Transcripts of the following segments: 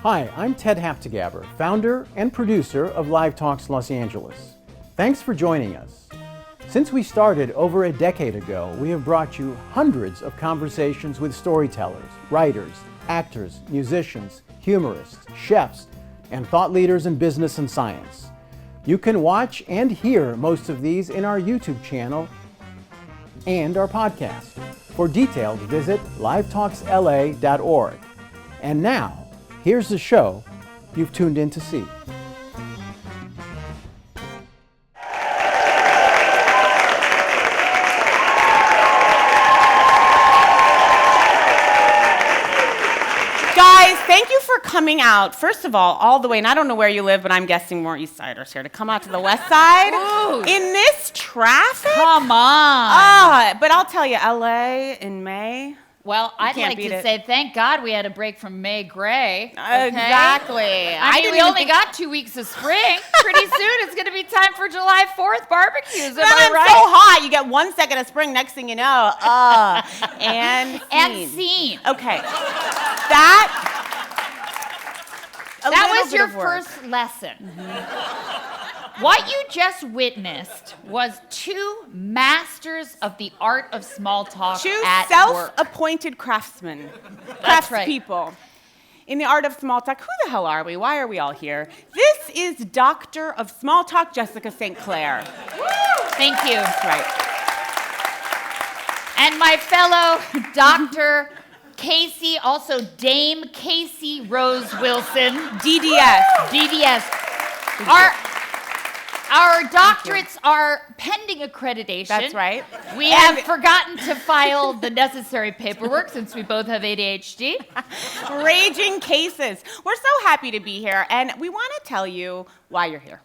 Hi, I'm Ted Haftegabber, founder and producer of Live Talks Los Angeles. Thanks for joining us. Since we started over a decade ago, we have brought you hundreds of conversations with storytellers, writers, actors, musicians, humorists, chefs, and thought leaders in business and science. You can watch and hear most of these in our YouTube channel and our podcast. For details, visit livetalksla.org. And now, here's the show you've tuned in to see. Guys, thank you for coming out, first of all the way, and I don't know where you live, but I'm guessing more East Siders here, to come out to the West Side. Ooh. In this traffic? Come on. But I'll tell you, LA in May. Well, I'd can't like beat to it. say thank God we had a break from May Gray. Okay? Exactly. I mean, didn't we even only think- got 2 weeks of spring. Pretty soon it's going to be time for July 4th barbecues. Am Then I I'm right? so hot, you get 1 second of spring, next thing you know, and And scene. Okay. That That was your bit of work. first lesson. What you just witnessed was two masters of the art of small talk Two at work. self-appointed craftsmen, That's right. craftspeople. In the art of small talk, who the hell are we? Why are we all here? This is Doctor of Small Talk, Jessica St. Clair. Thank you. That's right. And my fellow Dr. Casey, also Dame Casey Rose Wilson, DDS. DDS. Our doctorates are pending accreditation. That's right. We have forgotten to file the necessary paperwork since we both have ADHD. Raging cases. We're so happy to be here, and we want to tell you why you're here.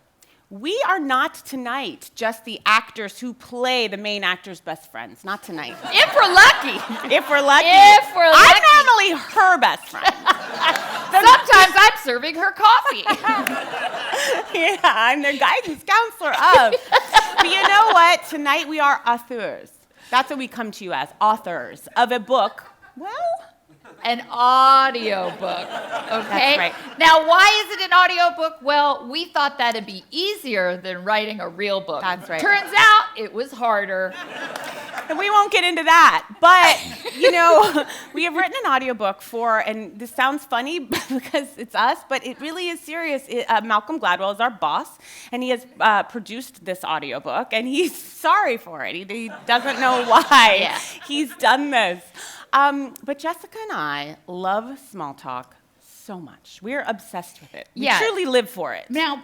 We are not tonight just the actors who play the main actor's best friends. Not tonight. If we're lucky. If we're lucky. If we're lucky. I'm normally her best friend. Sometimes I'm serving her coffee. Yeah, I'm their guidance counselor of. But you know what? Tonight we are authors. That's what we come to you as, authors of a book. Well, An audiobook, okay? That's right. Now, why is it an audiobook? Well, we thought that'd be easier than writing a real book. That's right. Turns out it was harder. and we won't get into that. But, you know, we have written an audiobook for, and this sounds funny because it's us, but it really is serious. Malcolm Gladwell is our boss, and he has produced this audiobook, and he's sorry for it. He doesn't know why he's done this. But Jessica and I love small talk so much. We're obsessed with it. We truly live for it. Now,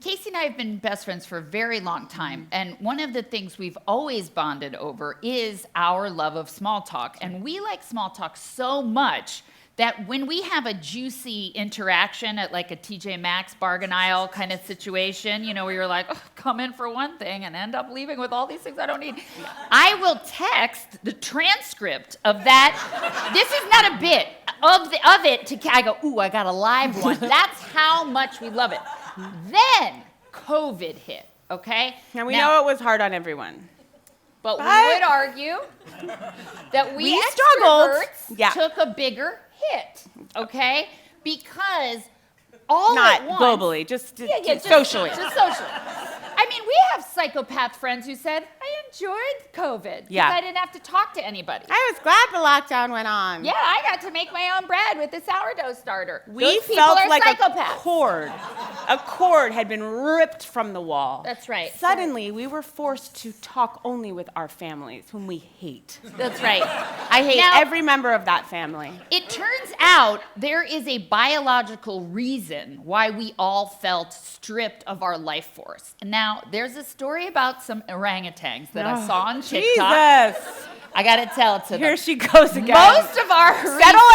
Casey and I have been best friends for a very long time, and one of the things we've always bonded over is our love of small talk. And we like small talk so much that when we have a juicy interaction at like a TJ Maxx bargain aisle kind of situation, you know, where you're like, oh, come in for one thing and end up leaving with all these things I don't need, I will text the transcript of that. This is not a bit of it to, I go, ooh, I got a live one. That's how much we love it. Then COVID hit, okay? And we know it was hard on everyone. But we would argue that we struggled. extroverts took a bigger hit, okay? Because all Not at once... globally, just socially. Just socially. I mean, we have psychopath friends who said, I enjoyed COVID because I didn't have to talk to anybody. I was glad the lockdown went on. Yeah, I got to make my own bread with the sourdough starter. We Those people felt are like psychopaths. a cord had been ripped from the wall. That's right. Suddenly, we were forced to talk only with our families, whom we hate. That's right. I hate Now- every member of that family. It turns out there is a biological reason why we all felt stripped of our life force. Now, there's a story about some orangutans that I saw on TikTok. Jesus. I gotta tell it to them. Here she goes again. Most of our Settle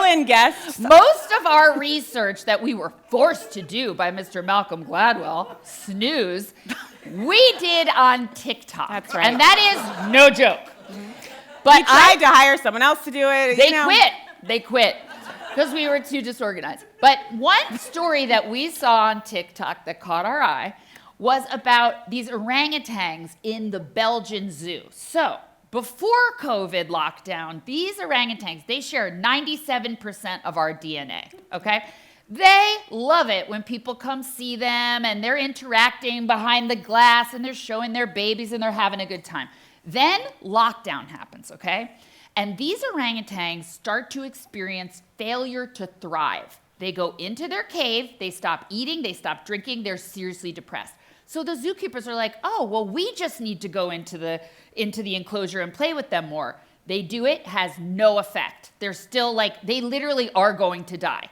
in, guest. Most of our research that we were forced to do by Mr. Malcolm Gladwell, snooze, we did on TikTok. That's right. And that is no joke. we tried to hire someone else to do it. They quit because we were too disorganized. But one story that we saw on TikTok that caught our eye was about these orangutans in the Belgian zoo. So before COVID lockdown, these orangutans, they share 97% of our DNA, okay? They love it when people come see them and they're interacting behind the glass and they're showing their babies and they're having a good time. Then lockdown happens, okay? And these orangutans start to experience failure to thrive. They go into their cave, they stop eating, they stop drinking, they're seriously depressed. So the zookeepers are like, oh, well, we just need to go into the enclosure and play with them more. They do it, has no effect. They're still like, they literally are going to die.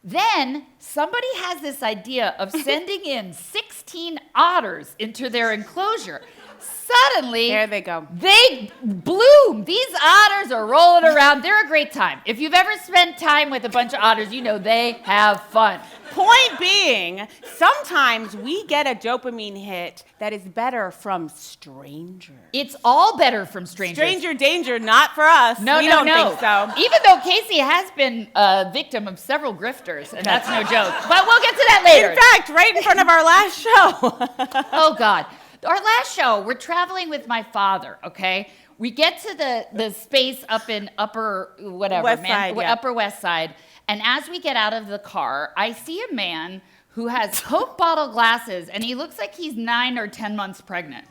Then somebody has this idea of sending in 16 otters into their enclosure. Suddenly, there they go. They bloom. These otters are rolling around. They're a great time. If you've ever spent time with a bunch of otters, you know they have fun. Point being, sometimes we get a dopamine hit that is better from strangers. It's all better from strangers. Stranger danger, not for us. No, we no, don't no. think so. Even though Casey has been a victim of several grifters, and that's no joke. But we'll get to that later. In fact, right in front of our last show. Oh, God. Our last show, we're traveling with my father, okay? We get to the space up in Upper West Side, and as we get out of the car, I see a man who has Coke bottle glasses, and he looks like he's 9 or 10 months pregnant.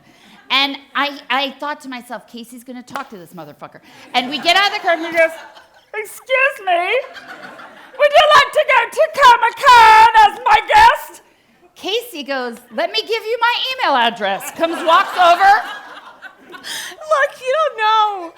And I thought to myself, Casey's gonna talk to this motherfucker. And we get out of the car, and he goes, excuse me, would you like to go to Comic-Con as my guest? Casey goes, let me give you my email address. Walks over. Look, you don't know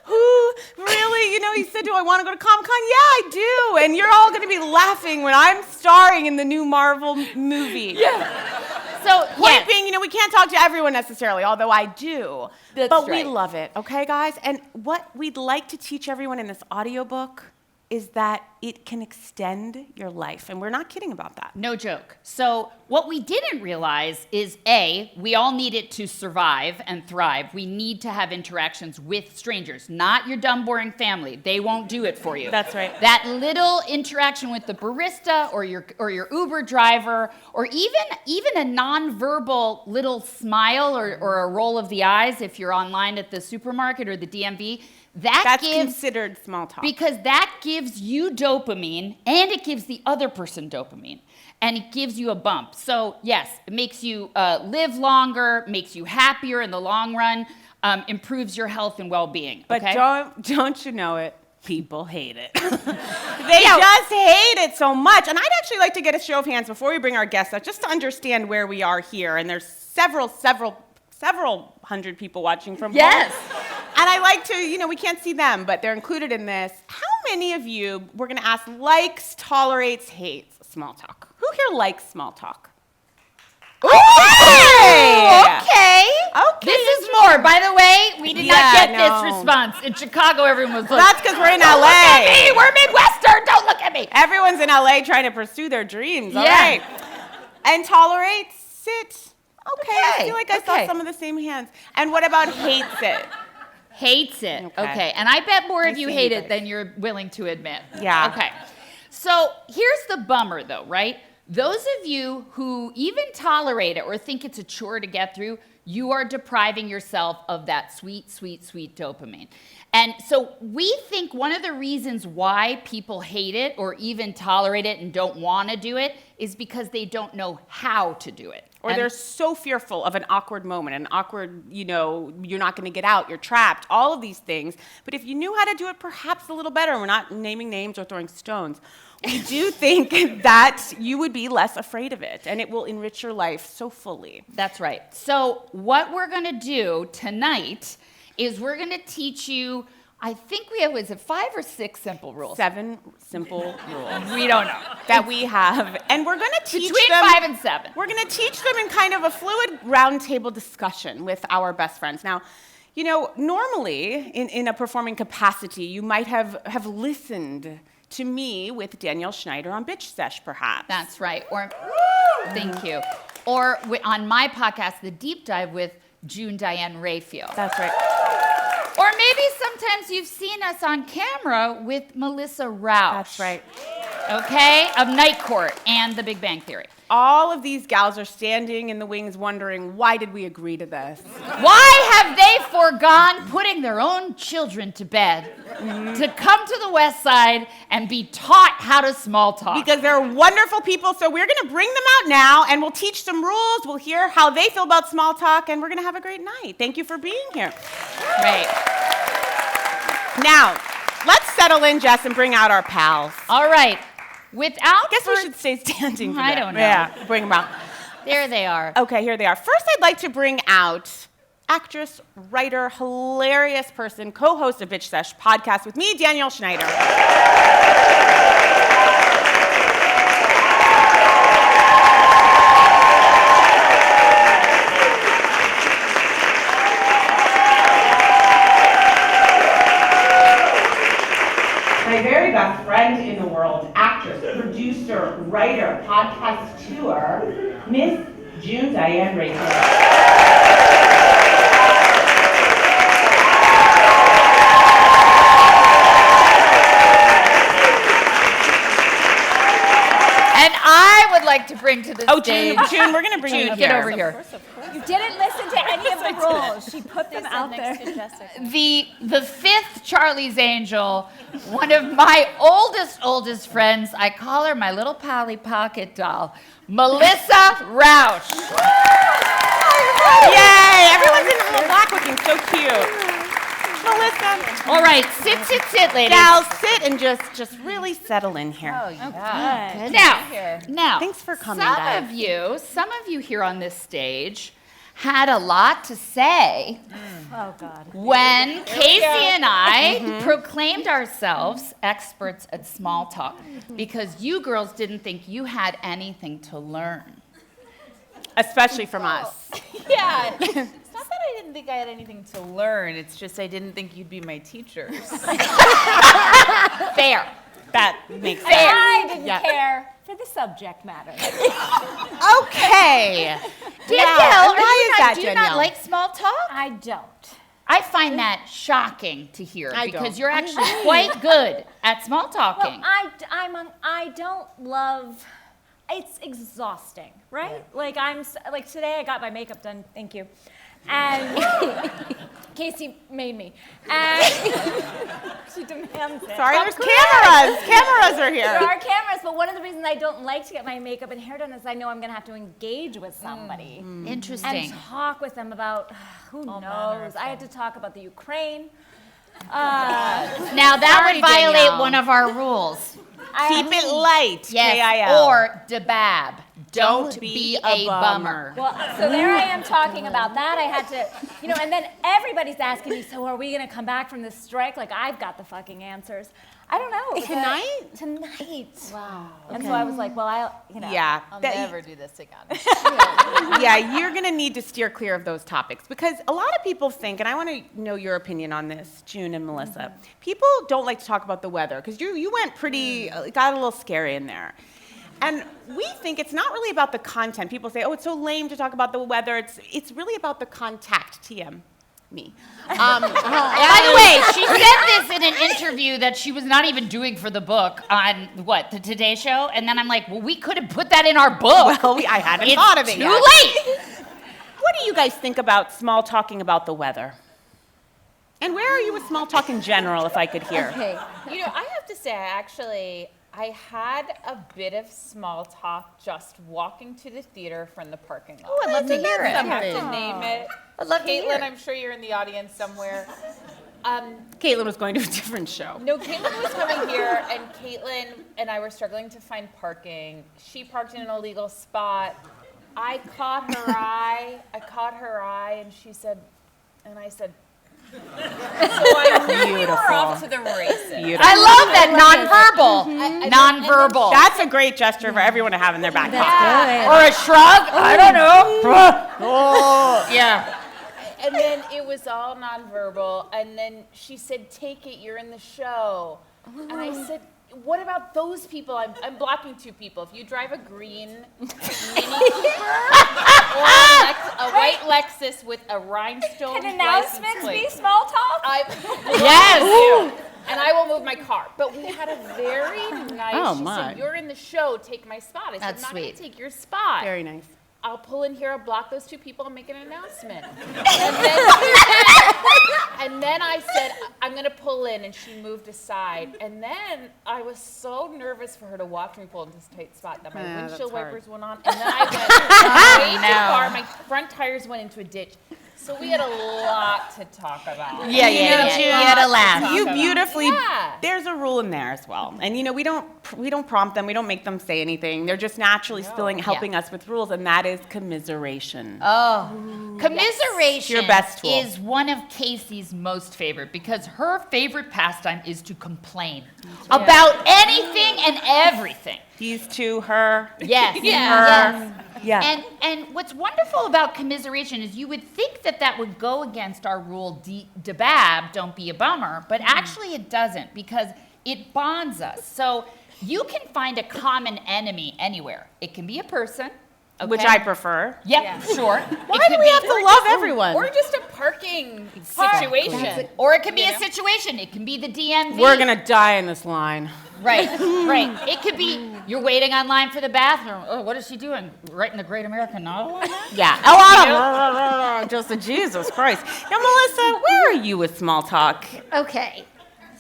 who really, he said, do I want to go to Comic-Con? Yeah, I do. And you're all going to be laughing when I'm starring in the new Marvel movie. Yeah. So, point being, we can't talk to everyone necessarily, although I do. That's but right. We love it, okay, guys? And what we'd like to teach everyone in this audiobook is that it can extend your life. And we're not kidding about that. No joke. So what we didn't realize is, A, we all need it to survive and thrive. We need to have interactions with strangers, not your dumb, boring family. They won't do it for you. That's right. That little interaction with the barista or your Uber driver, or even a nonverbal little smile or a roll of the eyes if you're online at the supermarket or the DMV, that's considered small talk. Because that gives you dopamine, and it gives the other person dopamine, and it gives you a bump. So yes, it makes you live longer, makes you happier in the long run, improves your health and well-being. But okay? don't you know it? People hate it. They just hate it so much. And I'd actually like to get a show of hands before we bring our guests up, just to understand where we are here. And there's several hundred people watching from home. Yes. And I like to, we can't see them, but they're included in this. How many of you, we're going to ask, likes, tolerates, hates small talk? Who here likes small talk? Okay. This is more. By the way, we did not get this response. In Chicago, everyone was like, that's because we're in LA. Look at me. We're Midwestern. Don't look at me. Everyone's in LA trying to pursue their dreams. Yeah. All right. And tolerates it. Okay. I feel like I saw some of the same hands. And what about hates it? Hates it. Okay. And I bet more of you hate it than you're willing to admit. Yeah. Okay. So here's the bummer, though, right? Those of you who even tolerate it or think it's a chore to get through, you are depriving yourself of that sweet, sweet, sweet dopamine. And so we think one of the reasons why people hate it or even tolerate it and don't want to do it is because they don't know how to do it. Or they're so fearful of an awkward moment, an awkward, you're not going to get out, you're trapped, all of these things. But if you knew how to do it perhaps a little better, we're not naming names or throwing stones, we do think that you would be less afraid of it, and it will enrich your life so fully. That's right. So what we're going to do tonight is we're going to teach you, I think we have, was it 5 or 6 simple rules? 7 simple rules. We don't know. That we have. And we're going to teach Between them. 5 and 7. We're going to teach them in kind of a fluid roundtable discussion with our best friends. Now, normally in a performing capacity, you might have listened to me with Danielle Schneider on Bitch Sesh, perhaps. That's right. Or, thank you. Or on my podcast, The Deep Dive with Diane Raphael. That's right. Or maybe sometimes you've seen us on camera with Melissa Rauch. That's right. Okay, of Night Court and The Big Bang Theory. All of these gals are standing in the wings wondering, why did we agree to this? Why have they foregone putting their own children to bed to come to the West Side and be taught how to small talk? Because they're wonderful people, so we're going to bring them out now, and we'll teach some rules. We'll hear how they feel about small talk, and we're going to have a great night. Thank you for being here. Great. Now, let's settle in, Jess, and bring out our pals. All right. I guess we should stay standing for I that. don't know. Yeah, bring them out. There they are. Okay, here they are. First, I'd like to bring out actress, writer, hilarious person, co-host of Bitch Sesh podcast with me, Danielle Schneider. My very best friend in the world, actress, producer, writer, podcaster, Miss June Diane Raphael. And I would like to bring to the stage. June, we're going to bring you June, here. get over here. You didn't listen to any of the rules. She put them out there. The fifth Charlie's Angel, one of my oldest friends. I call her my little Polly Pocket doll, Melissa Rauch. Yay! Everyone's in little black looking so cute. Melissa. All right, sit, ladies. Gals, sit and just really settle in here. Oh, yeah. Now, Thanks for coming, guys. Some of you here on this stage had a lot to say Oh, God. when Casey and I proclaimed ourselves experts at small talk because you girls didn't think you had anything to learn. Especially from us. Yeah, it's not that I didn't think I had anything to learn. It's just I didn't think you'd be my teachers. Fair. That makes sense. I didn't Yeah. care for the subject matter. Okay. Danielle, why is that, do you Danielle? not like small talk? I don't. I find that shocking to hear I because don't. you're actually quite good at small talking. Well, I don't love. It's exhausting, right? Like like today I got my makeup done. Thank you. And Casey made me. And she demands it. Sorry, there's cameras. Cameras are There here. are cameras, but one of the reasons I don't like to get my makeup and hair done is I know I'm going to have to engage with somebody Interesting. and talk with them about who knows. I had to talk about the Ukraine. Now that Sorry, would violate Danielle. one of our rules. Keep it light. Yes. K-I-L. Or debab. Don't be a bummer. Well, so there I am talking about that. I had to, and then everybody's asking me, so are we going to come back from this strike? Like, I've got the fucking answers. I don't know. Tonight? Tonight. Wow. And so I was like, well, Yeah. I'll that- never do this again. Yeah, you're going to need to steer clear of those topics because a lot of people think, and I want to know your opinion on this, June and Melissa. People don't like to talk about the weather because you went pretty, got a little scary in there. And we think it's not really about the content. People say, oh, it's so lame to talk about the weather. It's really about the contact, TM. Me. By the way, she said this in an interview that she was not even doing for the book on, the Today Show? And then I'm like, well, we could have put that in our book. Well, I hadn't It's thought of it too yet. late. What do you guys think about small talking about the weather? And where are you with small talk in general, if I could hear? okay. You know, I have to say, I had a bit of small talk just walking to the theater from the parking lot. Oh, I'd love to hear it. I have to name it. I'd love to hear Caitlin, it. I'm sure you're in the audience somewhere. Caitlin was going to a different show. No, Caitlin was coming here, and Caitlin and I were struggling to find parking. She parked in an illegal spot. I caught her eye, and she said, and I said, so I knew we were off to the races. Beautiful. I love that nonverbal. Nonverbal. That's a great gesture for everyone to have in their back pocket. Yeah. Or a shrug. I don't know. Yeah. And then it was all nonverbal. And then she said, take it, you're in the show. And I said, what about those people? I'm blocking 2 people. If you drive a green Mini Cooper or a white Lexus with a rhinestone Can license announcements plate, be small talk? Yes. and I will move my car. But we had a very nice. Oh, she my. said, "You're in the show. Take my spot." I said, That's "I'm not going sweet. to take your spot. Very nice. I'll pull in here. I'll block those 2 people and make an announcement." And then I said, "I'm going to pull in," and she moved aside. And then I was so nervous for her to watch me pull into this tight spot that my windshield that's hard. wipers went on, and then I went way too no. far. My front tires went into a ditch. So we had a lot to talk about. Yeah. You had a laugh. You about. beautifully. Yeah. There's a rule in there as well, and we don't prompt them. We don't make them say anything. They're just naturally helping us with rules, and that is commiseration. Oh, commiseration Your best tool. is one of Casey's most favorite because her favorite pastime is to complain about anything and everything. These two, her. Yes. Her. Yes. Yeah. And what's wonderful about commiseration is you would think that would go against our rule, debab, don't be a bummer, but actually it doesn't because it bonds us. So you can find a common enemy anywhere. It can be a person. Okay? Which I prefer. Yeah, sure. Why do we have to love everyone? Or just a parking situation. Or it can be a situation. It can be the DMV. We're gonna die in this line. Right. It could be you're waiting online for the bathroom. Oh, what is she doing? Writing the Great American Novel? Yeah. A lot of just a Jesus Christ. Now, Melissa, where are you with small talk? Okay.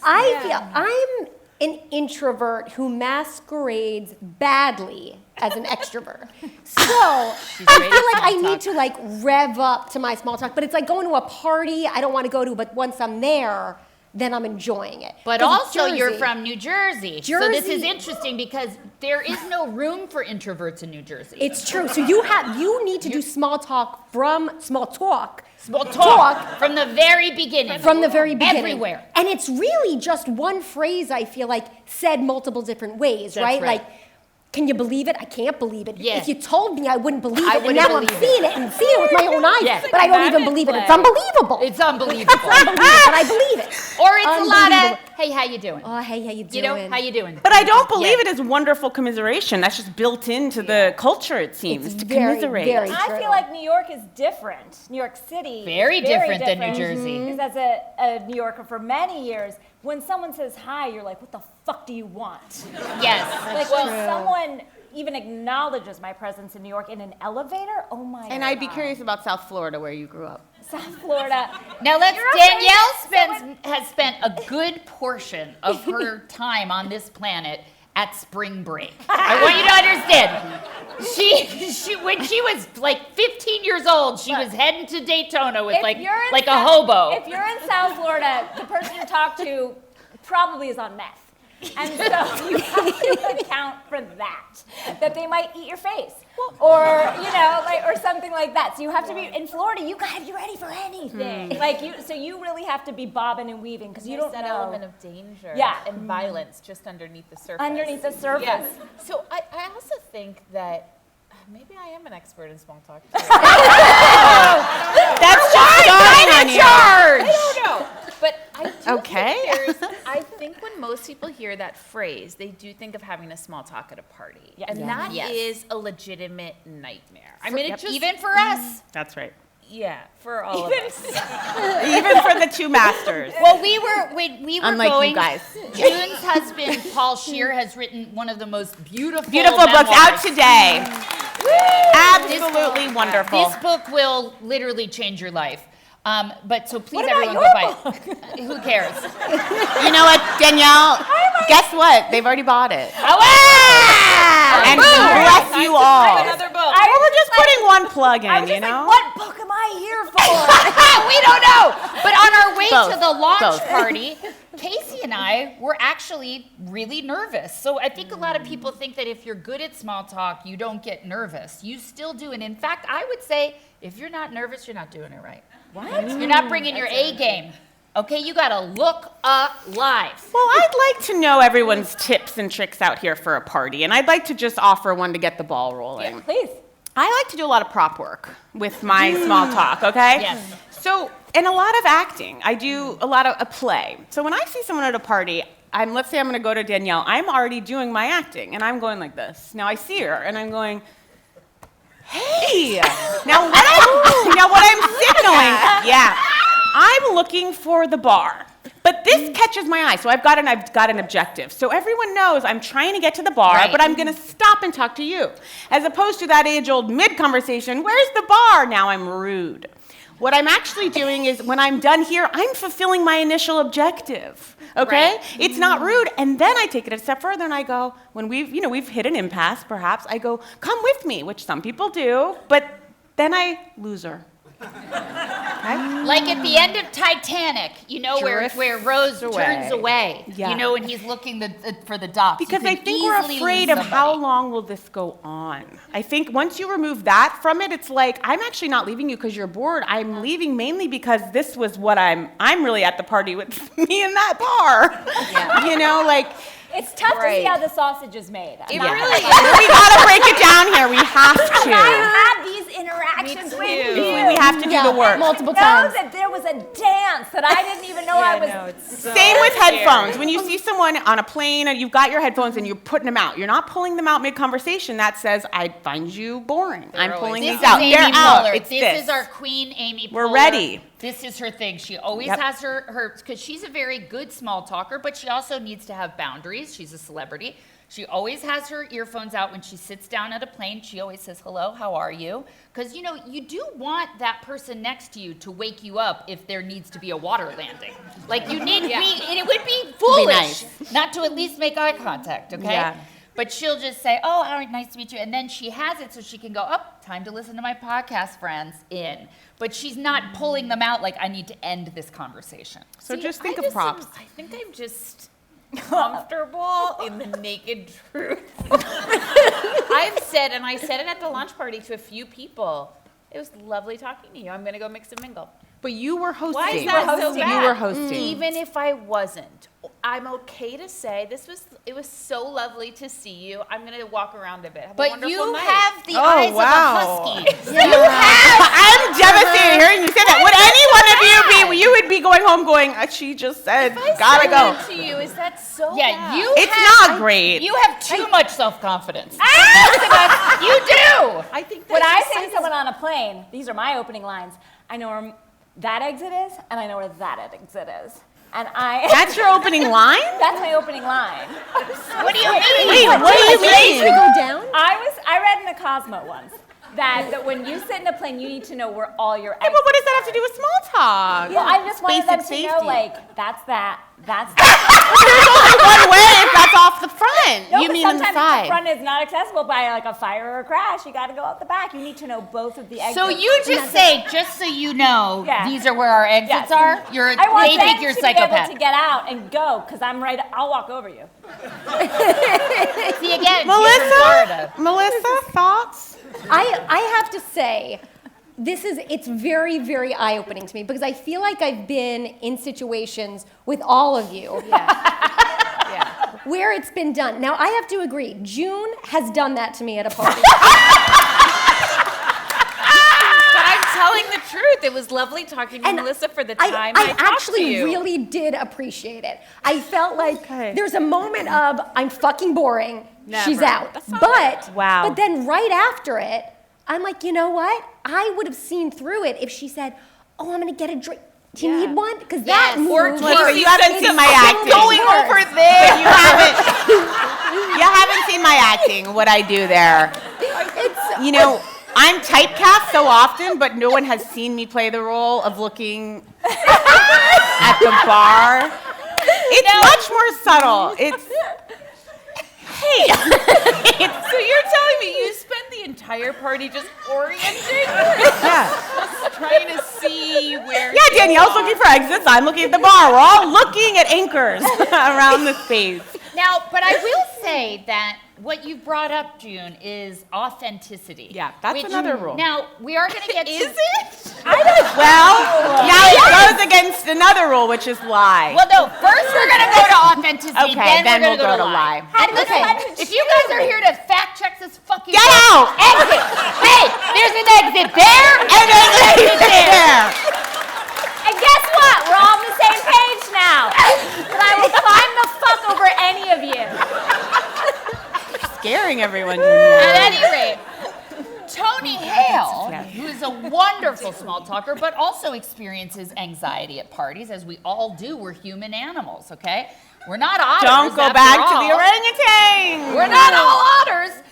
I feel I'm an introvert who masquerades badly as an extrovert. So I feel like I need to like rev up to my small talk, but it's like going to a party I don't want to go to, but once I'm there, then I'm enjoing it. But 'Cause also you're Jersey- from New Jersey. So this is Jersey- interesting because there is no room for introverts in New Jersey. It's true. So you need to do small talk from Small talk from the very beginning. from the very beginning. Everywhere. And it's really just one phrase, I feel like, said multiple different ways, That's right? right. Like, can you believe it? I can't believe it. Yeah. If you told me, I wouldn't believe I it. And wouldn't now I'm believe seeing it and seeing it with my own eyes. Yeah. But I don't even Magnet believe it. It's play. unbelievable. It's unbelievable. But I believe it. Or it's a lot of, Unbelievable. hey, how you doing? Oh, hey, how you doing? You know, how you doing? But I don't believe Yeah. it is wonderful commiseration. That's just built into the culture, it seems, It's to very, commiserate. very I true. feel like New York is different. New York City. Very is different than New Jersey. Because as a New Yorker for many years, when someone says hi, you're like, what the fuck do you want? Yes. Like when someone even acknowledges my presence in New York in an elevator, oh my God. And I'd be curious about South Florida, where you grew up. South Florida. Now let's. You're Danielle has spent a good portion of her time on this planet at spring break. I want you to understand. She when she was like 15 years old, she was heading to Daytona with If like you're in a South- hobo. If you're in South Florida, the person you talk to probably is on meth. And so you have to account for that they might eat your face. Or, or something like that. So you have to be, in Florida, you gotta be ready for anything. So you really have to be bobbing and weaving because you There's don't that know. element of danger and violence just underneath the surface. Underneath the surface. Yes. So I also think that maybe I am an expert in small talk. Too. That's just dawning on you. I don't know. But I do Okay. I think when most people hear that phrase, they do think of having a small talk at a party. Yes. And that Yes. is a legitimate nightmare. I mean, it just... Even for us. That's right. Yeah, for all of us. Even for the two masters. Well, we were Unlike you going. guys. June's husband, Paul Scheer, has written one of the most beautiful Beautiful books out memoirs. today. Absolutely wonderful. This book will literally change your life. But so please, What about everyone, your go buy it. Who cares? You know what, Danielle? Guess what? They've already bought it. And bless you all. Another book. Well, we're just putting one plug in, I was you just like, know? what book am I here for? We don't know. But on our way Both. to the launch Both. party, Casey and I were actually really nervous. So I think a lot of people think that if you're good at small talk, you don't get nervous. You still do. And in fact, I would say if you're not nervous, you're not doing it right. What? You're not bringing your A game. Okay, you gotta look alive. Well, I'd like to know everyone's tips and tricks out here for a party, and I'd like to just offer one to get the ball rolling. Please. I like to do a lot of prop work with my small talk, okay? Yes. So, and a lot of acting. I do a lot of a play. So when I see someone at a party, let's say I'm going to go to Danielle. I'm already doing my acting, and I'm going like this. Now I see her, and I'm going, hey. Now what I'm signaling, I'm looking for the bar. But this catches my eye, so I've got an objective. So everyone knows I'm trying to get to the bar, but I'm going to stop and talk to you. As opposed to that age-old mid-conversation, where's the bar? Now I'm rude. What I'm actually doing is when I'm done here, I'm fulfilling my initial objective. Okay? Right. It's not rude. And then I take it a step further and I go, when we've hit an impasse, perhaps, I go, come with me, which some people do, but then I lose her. Okay? Like at the end of Titanic, where Rose turns away. Yeah. When he's looking for the docks. Because I think we're afraid of how long will this go on. I think once you remove that from it, it's like, I'm actually not leaving you because you're bored. I'm leaving mainly because this was what I'm really at the party with me in that bar. Yeah. It's tough to see how the sausage is made. It really is. We gotta break it down here. We have to. I've had these interactions with you. We have to do the work. Multiple times. That there was a dance that I didn't even know I was. Same with headphones. When you see someone on a plane and you've got your headphones and you're putting them out, you're not pulling them out mid-conversation. That says, I find you boring. I'm pulling these out. They're out. It's this is our queen, Amy Poehler. We're ready. This is her thing. She always has her, because she's a very good small talker, but she also needs to have boundaries. She's a celebrity. She always has her earphones out when she sits down at a plane. She always says, hello, how are you? Because, you do want that person next to you to wake you up if there needs to be a water landing. Like, you need, it would be foolish not to at least make eye contact, okay? Yeah. But she'll just say, oh, all right, nice to meet you. And then she has it so she can go, time to listen to my podcast friends in. But she's not pulling them out like, I need to end this conversation. So just think of props. I think I'm just comfortable in the naked truth. I said it at the lunch party to a few people. It was lovely talking to you. I'm going to go mix and mingle. But you were hosting. Why is that so bad? You were hosting. Even if I wasn't, I'm okay to say it was so lovely to see you. I'm going to walk around a bit. Have a But wonderful you night. have the eyes of a husky. I'm devastated hearing you say that. Would any one of you would be going home going, she just said, gotta go. To you, is that so Yeah, bad? It's not great. You have too much self-confidence. You do. I think When I say to someone on a plane, these are my opening lines. I know where that exit is, and I know where that exit is. And That's your opening line? That's my opening line. What do you mean? Wait, what do you mean? We go down? I read in the Cosmo once that when you sit in a plane, you need to know where all your Hey, but what does that have to do with small talk? Well, I just wanted them to Basic know, safety. that's that. There's only one way if that's off the front. No, You but mean on the sometimes side. the front is not accessible by a fire or a crash. You got to go out the back. You need to know both of the exits. So you just say, just so you know, Yeah. these are where our exits are. I want They them think you're a to be able psychopath. to get out and go because I'm right. I'll walk over you. See again, she's from Florida. Melissa, thoughts? I have to say, it's very, very eye-opening to me because I feel like I've been in situations with all of you where it's been done. Now, I have to agree, June has done that to me at a party. But I'm telling the truth. It was lovely talking to Melissa for the time I talked actually to you. really did appreciate it. I felt like there's a moment of, I'm fucking boring, she's out. But then right after it, I'm like, you know what? I would have seen through it if she said, oh, I'm going to get a drink. Do you need one? Because that Or move You haven't seen my acting. going over there. You haven't seen my acting, what I do there. I'm typecast so often, but no one has seen me play the role of looking at the bar. It's much more subtle. So you're telling me you spent the entire party just orienting? Just trying to see where Danielle's looking for exits. I'm looking at the bar. We're all looking at anchors around the space. Now, but I will say that what you brought up, June, is authenticity. Yeah, that's another rule. Now, we are going to get to... Is it? Now it goes against another rule, which is lie. Well, no, first we're going to go to authenticity, Okay, then then we're going to we'll go to lie. lie. And listen, if you guys are here to fact check this fucking... Get out! Exit! Hey, there's an exit there, and there's an exit there! And guess what? We're all on the same page now. And I will climb the fuck scaring everyone, Danielle. At any rate, Tony Hale, who is a wonderful small talker, but also experiences anxiety at parties, as we all do. We're human animals, okay? We're not otters. Don't go back to the orangutan. We're not all otters.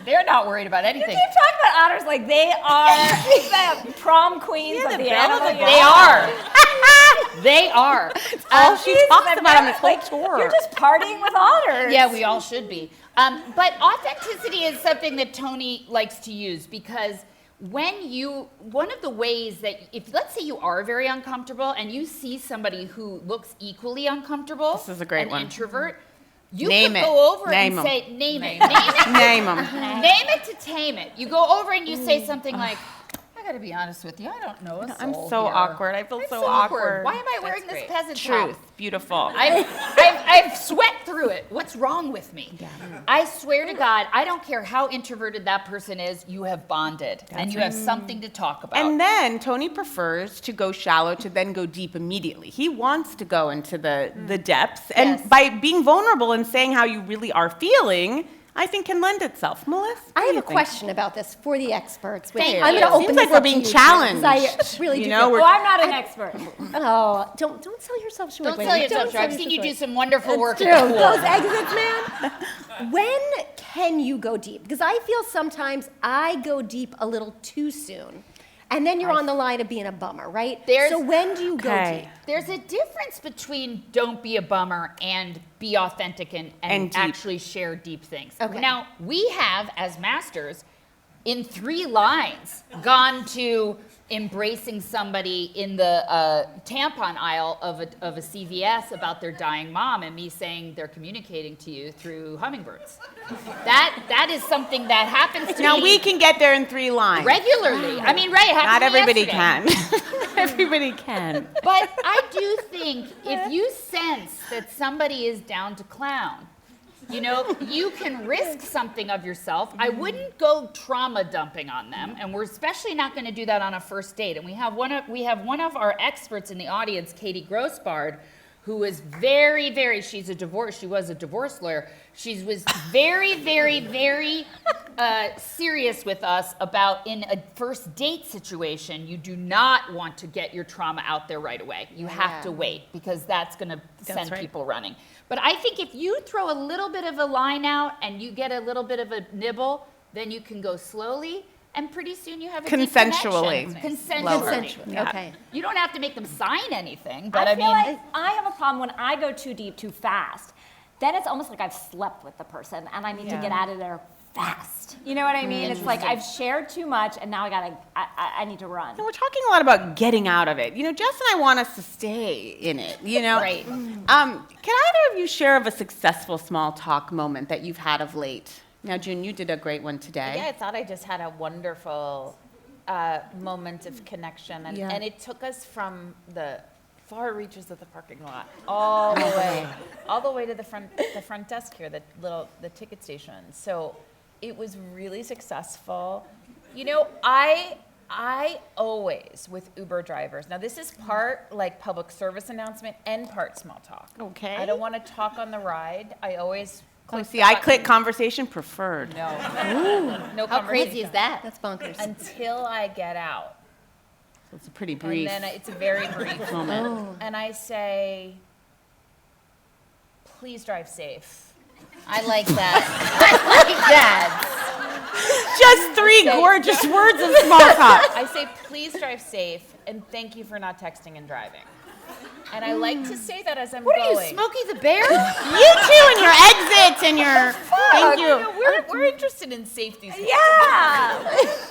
They're not worried about You anything. keep talking about otters like they are the prom queens of the animal. They are. They are. All she talks I've about on never- this whole like, tour. You're just partying with otters. Yeah, we all should be. But authenticity is something that Tony likes to use because one of the ways that, if let's say you are very uncomfortable and you see somebody who looks equally uncomfortable, This is a great an one. introvert, you Name could it. go over Name and 'em. say, name it. Name them. Name it to tame it. You go over and you say something like, I gotta be honest with you, I don't know a I'm soul so here. awkward. I feel I'm so awkward. Why am I wearing That's this great. peasant hat? Truth. Beautiful. I've sweat through it. What's wrong with me? I swear to God, I don't care how introverted that person is, you have bonded and you have something to talk about. And then Tony prefers to go shallow to then go deep immediately. He wants to go into the depths. And Yes. by being vulnerable and saying how you really are feeling, I think can lend itself. Melissa? I what do have you a think? question about this for the experts. Which Thank I'm you. going to open Seems this like we're up to being you, challenged. because I really You do. know, feel- we're- Well, I'm not an expert. Oh, don't sell yourself short. don't Wait a sell minute. yourself Don't short. I've sell seen you yourself do short. some wonderful work It's at true. the Those pool. exits, man. When can you go deep? Because I feel sometimes I go deep a little too soon. And then you're on the line of being a bummer, right? There's- So when do you go Okay. deep? There's a difference between don't be a bummer and be authentic and And deep. actually share deep things. Okay. Now, we have, as masters, in 3 lines, gone to embracing somebody in the tampon aisle of a CVS about their dying mom and me saying they're communicating to you through hummingbirds. That is something that happens to Now me we can get there in 3 lines. regularly. I mean, right, it happened Not to me everybody yesterday. can. Everybody can. But I do think if you sense that somebody is down to clown, you know, you can risk something of yourself. I wouldn't go trauma dumping on them, and we're especially not going to do that on a first date. And we have one of our experts in the audience, Katie Grossbard, who is very, she was a divorce lawyer. She was very serious with us about in a first date situation, you do not want to get your trauma out there right away. You have to wait because that's going to send right. people running. But I think if you throw a little bit of a line out and you get a little bit of a nibble, then you can go slowly. And pretty soon you have a deep Consensually. connection. Consensually. Yeah. Okay. You don't have to make them sign anything, but I I feel mean, like I have a problem when I go too deep too fast. Then it's almost like I've slept with the person and I need to get out of there fast. You know what I mean? It's like I've shared too much and now I need to run. And we're talking a lot about getting out of it. You know, Jess and I want us to stay in it, you know? Right. Can either of you share of a successful small talk moment that you've had of late? Now, June, you did a great one today. Yeah, I thought I just had a wonderful moment of connection, and it took us from the far reaches of the parking lot all the way to the front desk here, the ticket station. So it was really successful. You know, I always with Uber drivers. Now this is part like public service announcement and part small talk. Okay. I don't want to talk on the ride. I always click See, the I button. click conversation preferred. No. No how crazy conversation. is that? That's bonkers. Until I get out. So it's a pretty brief. And then it's a very brief moment. And I say, please drive safe. I like that. I like that. Just 3 gorgeous words of small talk. I say, please drive safe, and thank you for not texting and driving. And I like to say that as I'm What going. are you, Smokey the Bear? You too, and your exits and your. Thank You you. know, we're interested in safety. Yeah.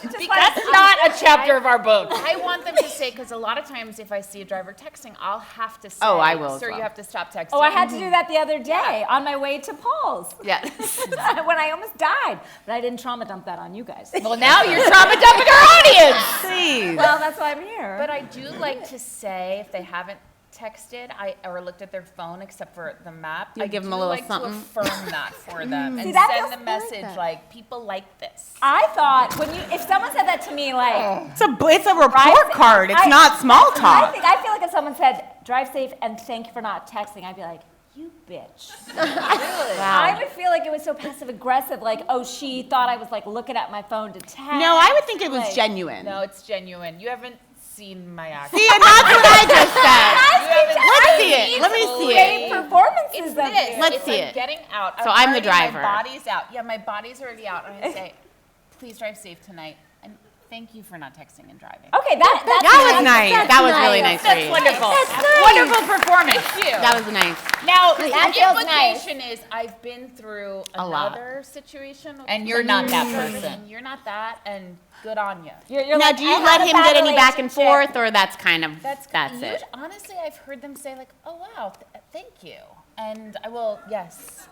That's not a chapter of our book. I want them to say, because a lot of times if I see a driver texting, I'll have to say, Oh, I will as sir, well. you have to stop texting. Oh, I had to do that the other day on my way to Paul's Yes. when I almost died. But I didn't trauma dump that on you guys. Well, now you're trauma dumping our audience. Please. Well, that's why I'm here. But I do like to say, if they haven't texted or looked at their phone except for the map, You I give do them a little like something. to affirm that for them and that send feels- the I like message that. like people like this. I thought if someone said that to me, like, It's a report card. It's not small talk. I feel like if someone said, drive safe and thank you for not texting, I'd be like, you bitch. Wow. I would feel like it was so passive aggressive, like, oh, she thought I was like looking at my phone to text. No, I would think it was like, genuine. No, it's genuine. You haven't seen my action. See, and that's what I just said. Let's see it. Let me see Great it. performances of This. you. Let's It's see like it. getting out. So I'm the already- driver. My body's out. Yeah, my body's already out. I'm gonna say, please drive safe tonight, and thank you for not texting and driving. Okay, that's That was nice. That's That was nice. really nice for That's you. wonderful. That's nice. Wonderful performance. Thank you. That was nice. Now, That the feels nice. implication is I've been through A lot. another situation. with And you're not that someone, person. and you're not that, and good on you. You're Now, like, do you I let had a him bad get any back and relationship. forth, or that's kind of that's usually, it? Honestly, I've heard them say like, "Oh wow, thank you," and I will. Yes,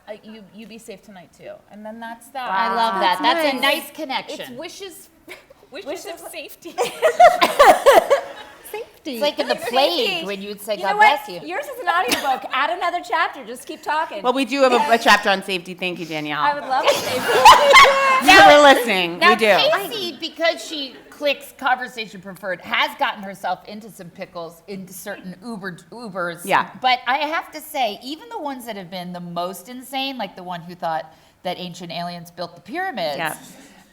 you be safe tonight too. And then that's that. I love that. That's a nice. nice It's connection. wishes of safety. Safety. It's like in the plague when you would say, You God know what? bless you. Yours is an audiobook. Add another chapter. Just keep talking. Well, we do have a chapter on safety. Thank you, Danielle. I would love to say We're listening. Now, We do. Casey, because she clicks conversation preferred, has gotten herself into some pickles into certain Ubers. Yeah. But I have to say, even the ones that have been the most insane, like the one who thought that ancient aliens built the pyramids. Yeah.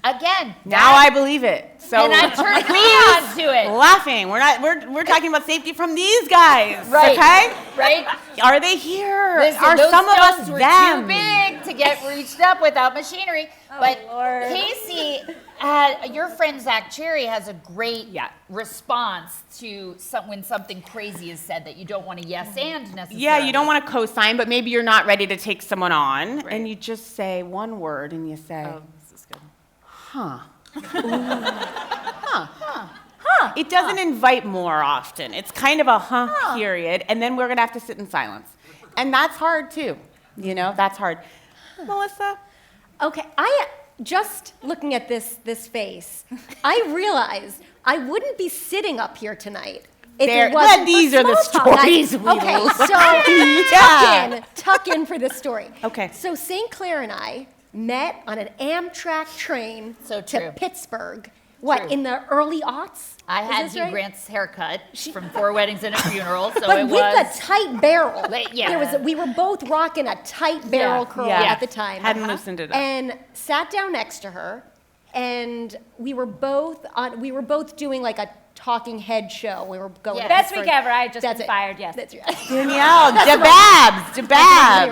Again, Now I believe it. So and I turned please, on to it. laughing. We're talking about safety from these guys. Right. Okay. Right? Are they here? Listen, Are those some of stones us were them? too big to get reached up without machinery. But Lord. Casey, your friend Zach Cherry has a great response to when something crazy is said that you don't want to yes and necessarily. Yeah, you don't want to co-sign, but maybe you're not ready to take someone on, and you just say one word, and you say, This is good. "Huh." It doesn't invite more often. It's kind of a period, and then we're gonna have to sit in silence, and that's hard too. You know, that's hard. Melissa. Okay, just looking at this face, I realized I wouldn't be sitting up here tonight if There- it wasn't these for are the small talk. stories we Okay, love. so tuck in for this story. Okay. So St. Clair and I met on an Amtrak train So true. to Pittsburgh. What, True. in the early aughts? I Is had this Hugh right? Grant's haircut from 4 Weddings and a Funeral, so But it with was. a tight barrel. Yeah. We were both rocking a tight barrel curl Yeah. at the time. Hadn't loosened it up. And sat down next to her, and we were both doing like a talking head show. We were going. Yeah. to Best Pittsburgh. week ever. I just That's been it. fired. Yes. That's right. Danielle, That's on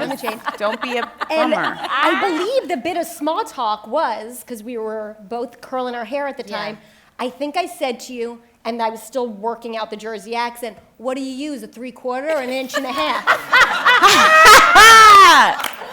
the Jabab. chain. Don't be a And bummer. I believe the bit of small talk was, because we were both curling our hair at the time, I think I said to you, and I was still working out the Jersey accent, what do you use, a 3/4 or an inch and a half?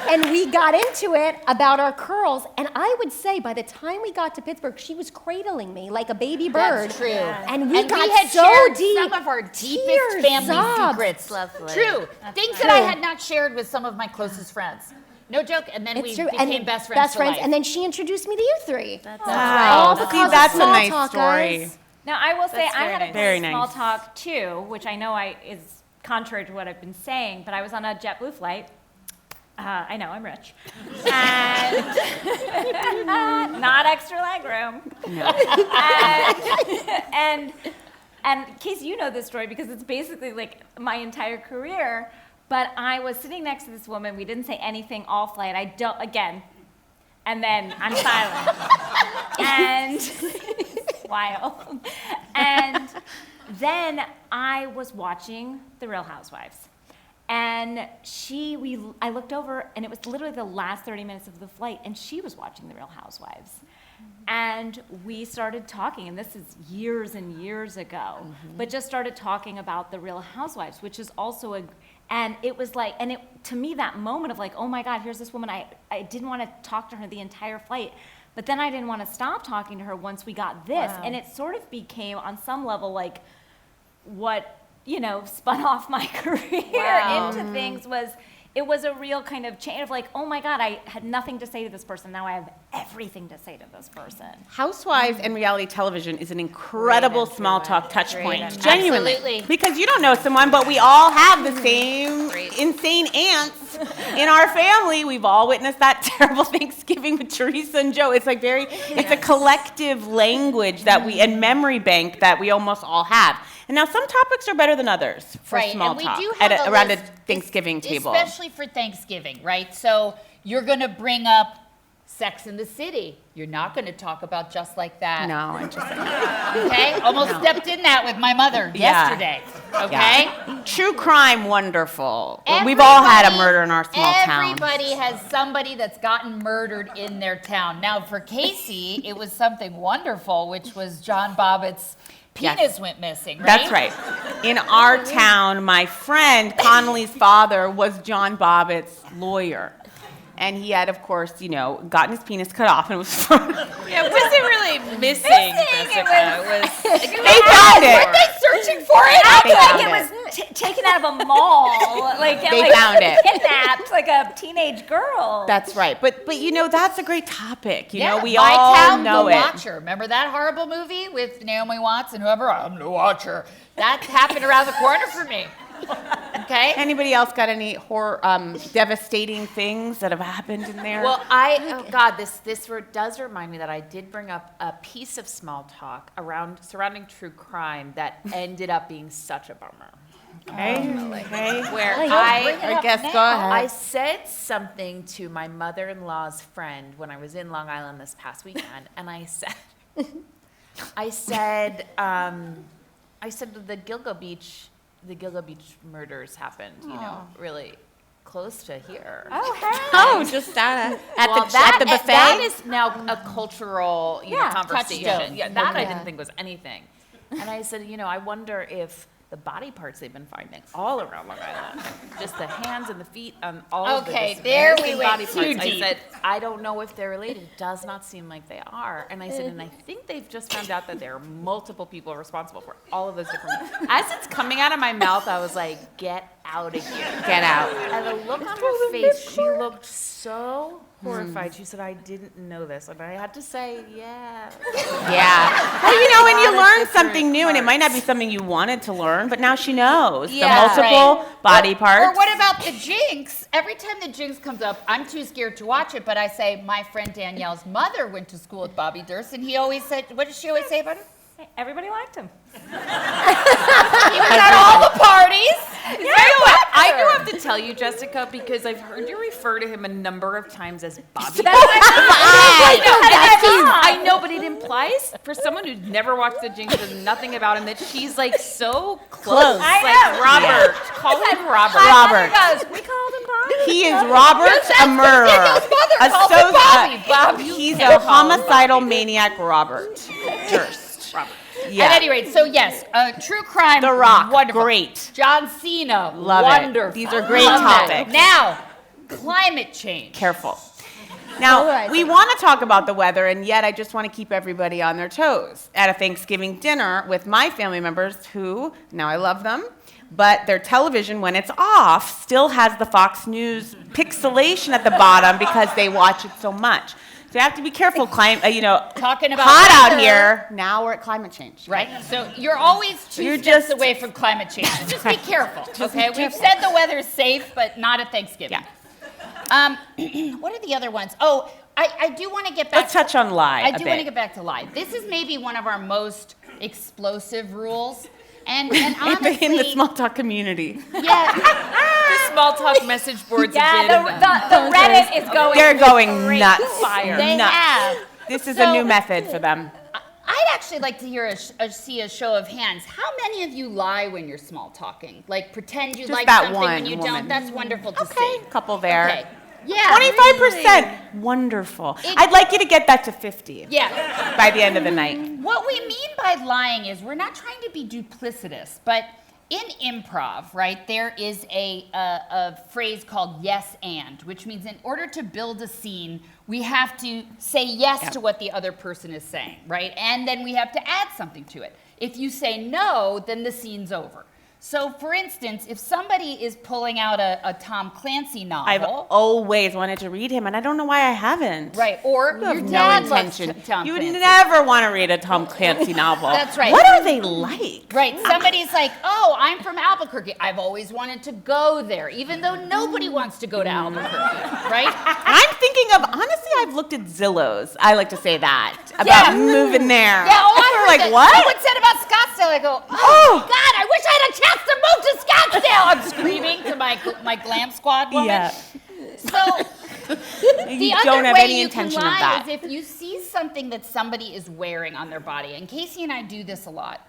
And we got into it about our curls, and I would say by the time we got to Pittsburgh, she was cradling me like a baby bird. That's true. And we got had so shared deep. some of our deepest Tears, family sobs. secrets. Lovely. True. Things that I had not shared with some of my closest friends. No joke. And then we It's true. became And best friends for life. and then she introduced me to you three. Wow. All See, because of that's a small nice talk, story. guys. Now I will say That's I very had a nice. Very small nice. talk too, which I know is contrary to what I've been saying, but I was on a JetBlue flight. I know I'm rich, and not extra leg room. And Casey, you know this story because it's basically like my entire career. But I was sitting next to this woman. We didn't say anything all flight. I don't again, and then I'm silent. And wild. And then I was watching The Real Housewives. And I looked over, and it was literally the last 30 minutes of the flight, and she was watching The Real Housewives. And we started talking, and this is years and years ago, but just started talking about The Real Housewives, which is also and it was like, to me, that moment of like, oh my God, here's this woman, I didn't want to talk to her the entire flight, but then I didn't want to stop talking to her once we got this, and it sort of became, on some level, like, what, spun off my career into things it was a real kind of change of like, oh my God, I had nothing to say to this person. Now I have everything to say to this person. Housewives and reality television is an incredible small talk touch point. entry. Genuinely. Absolutely. Because you don't know someone, but we all have the same insane aunts in our family. We've all witnessed that terrible Thanksgiving with Teresa and Joe. It's like it's a collective language that and memory bank that we almost all have. And now some topics are better than others for Right, small and we talk do have a around a list, Thanksgiving table. Especially for Thanksgiving, right? So you're going to bring up Sex in the City. You're not going to talk about Just Like That. No, I just Okay? Almost stepped in that with my mother yesterday. Okay? Yeah. True crime, wonderful. We've all had a murder in our small town. Everybody has somebody that's gotten murdered in their town. Now, for Casey, it was something wonderful, which was John Bobbitt's penis went missing, right? That's right. In our town, my friend Connolly's father was John Bobbitt's lawyer. And he had, of course, gotten his penis cut off and was Yeah, it wasn't really missing, Jessica. They found it. Weren't they searching for it? They found It it. was taken out of a mall, They found it. kidnapped like a teenage girl. That's right. But that's a great topic. We My all Town, know The it. Watcher. Remember that horrible movie with Naomi Watts and whoever? I'm the Watcher. That happened around the corner for me. Okay? Anybody else got any horror, devastating things that have happened in there? Well, this does remind me that I did bring up a piece of small talk surrounding true crime that ended up being such a bummer. okay. Where I guess go I ahead. said something to my mother-in-law's friend when I was in Long Island this past weekend, and I said the Gilgo Beach murders happened, really close to here. Oh, just at the buffet. That is now a cultural conversation. touchstone. Yeah, that I didn't think was anything. And I said, I wonder if the body parts they've been finding all around Long Island, just the hands and the feet and all of the there we missing went body too parts. deep. I said, I don't know if they're related. It does not seem like they are. And I said, and I think they've just found out that there are multiple people responsible for all of those different. As it's coming out of my mouth, I was like, get out of here. Get out. And the look on her face, she looked so horrified. She said, I didn't know this. And I had to say, yeah. Yeah. Well, when you learn something new, and it might not be something you wanted to learn, but now she knows the multiple body parts. Or what about the Jinx? Every time the Jinx comes up, I'm too scared to watch it, but I say, my friend Danielle's mother went to school with Bobby Durst, and he always said, what does she always say about him? Everybody liked him. He was at all the parties. I do have to tell you, Jessica, because I've heard you refer to him a number of times as Bobby. I know, but it implies, for someone who's never watched The Jinx, knows nothing about him, that she's like so close. I Like know. Robert. Call him Robert. Robert. We called him Bobby. He is Robert, a murderer. Bobby. He's a homicidal maniac, Robert Durst. Robert. Yeah. At any rate, so yes, true crime. The Rock, wonderful. great. John Cena, Love wonderful. it. These are great Love that. topics. Now, climate change. Careful. Now, Polarizing. we want to talk about the weather, and yet I just want to keep everybody on their toes. At a Thanksgiving dinner with my family members who, now I love them, but their television, when it's off, still has the Fox News pixelation at the bottom because they watch it so much. So you have to be careful, Talking about hot out weather. here. Now we're at climate change. Right? So you're always 2 You're steps just- away from climate change. Just be careful, okay? We've said the weather's safe, but not at Thanksgiving. What are the other ones? Oh, I do want to get back. Let's touch on lie I a do want to bit. get back to lie. This is maybe one of our most explosive rules. And honestly, in the small talk community. yeah, The small talk message boards Yeah, have the Reddit is going. They're going nuts. fire. they Nuts. have. This is So- a new method for them. I'd actually like to hear see a show of hands. How many of you lie when you're small talking? Like pretend you Just like that something one when you woman. don't? That's wonderful to Okay, see. couple there. Okay. Yeah. 25%. Wonderful. I'd like you to get that to 50 Yeah. by the end of the night. What we mean by lying is we're not trying to be duplicitous, but in improv, right, there is a phrase called yes and, which means in order to build a scene, we have to say yes to what the other person is saying, right? And then we have to add something to it. If you say no, then the scene's over. So, for instance, if somebody is pulling out a Tom Clancy novel. I've always wanted to read him, and I don't know why I haven't. Right, or You your have dad no loves intention. Tom You would Clancy. never want to read a Tom Clancy novel. That's right. What are they like? Right, somebody's like, oh, I'm from Albuquerque. I've always wanted to go there, even though nobody wants to go to Albuquerque, right? I'm thinking of, honestly, I've looked at Zillows. I like to say that, about moving there. Yeah, oh, I We're heard like, that. what? Someone said about Scottsdale, I go, oh, God, I wish I had a chance to move to Scottsdale. I'm screaming to my glam squad woman. Yeah. So You the other don't have way any you intention can of lie that. is if you see something that somebody is wearing on their body, and Casey and I do this a lot,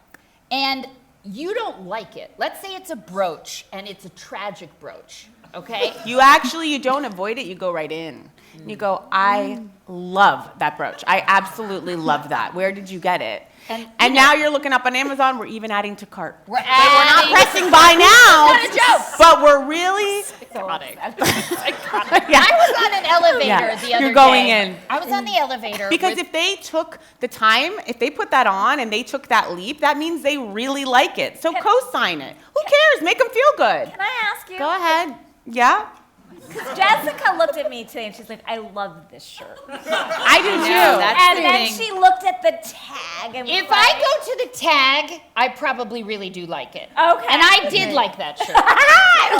and you don't like it. Let's say it's a brooch, and it's a tragic brooch, okay? You don't avoid it, you go right in. You go, I love that brooch. I absolutely love that. Where did you get it? And now you're looking up on Amazon, we're even adding to cart. We're not adding. pressing buy now. It's not a joke. But we're really Psychotic. Yeah. I was on an elevator Yeah. the other You're going day. in. I was on the elevator. Because with- if they took the time, if they put that on and they took that leap, that means they really like it. So co-sign it. Who cares? Make them feel good. Can I ask you? Go ahead. Yeah? Jessica looked at me today and she's like, I love this shirt. I do too. that's And the then thing. she looked at the tag and was If like, I go to the tag, I probably really do like it. Okay. And I did like that shirt. But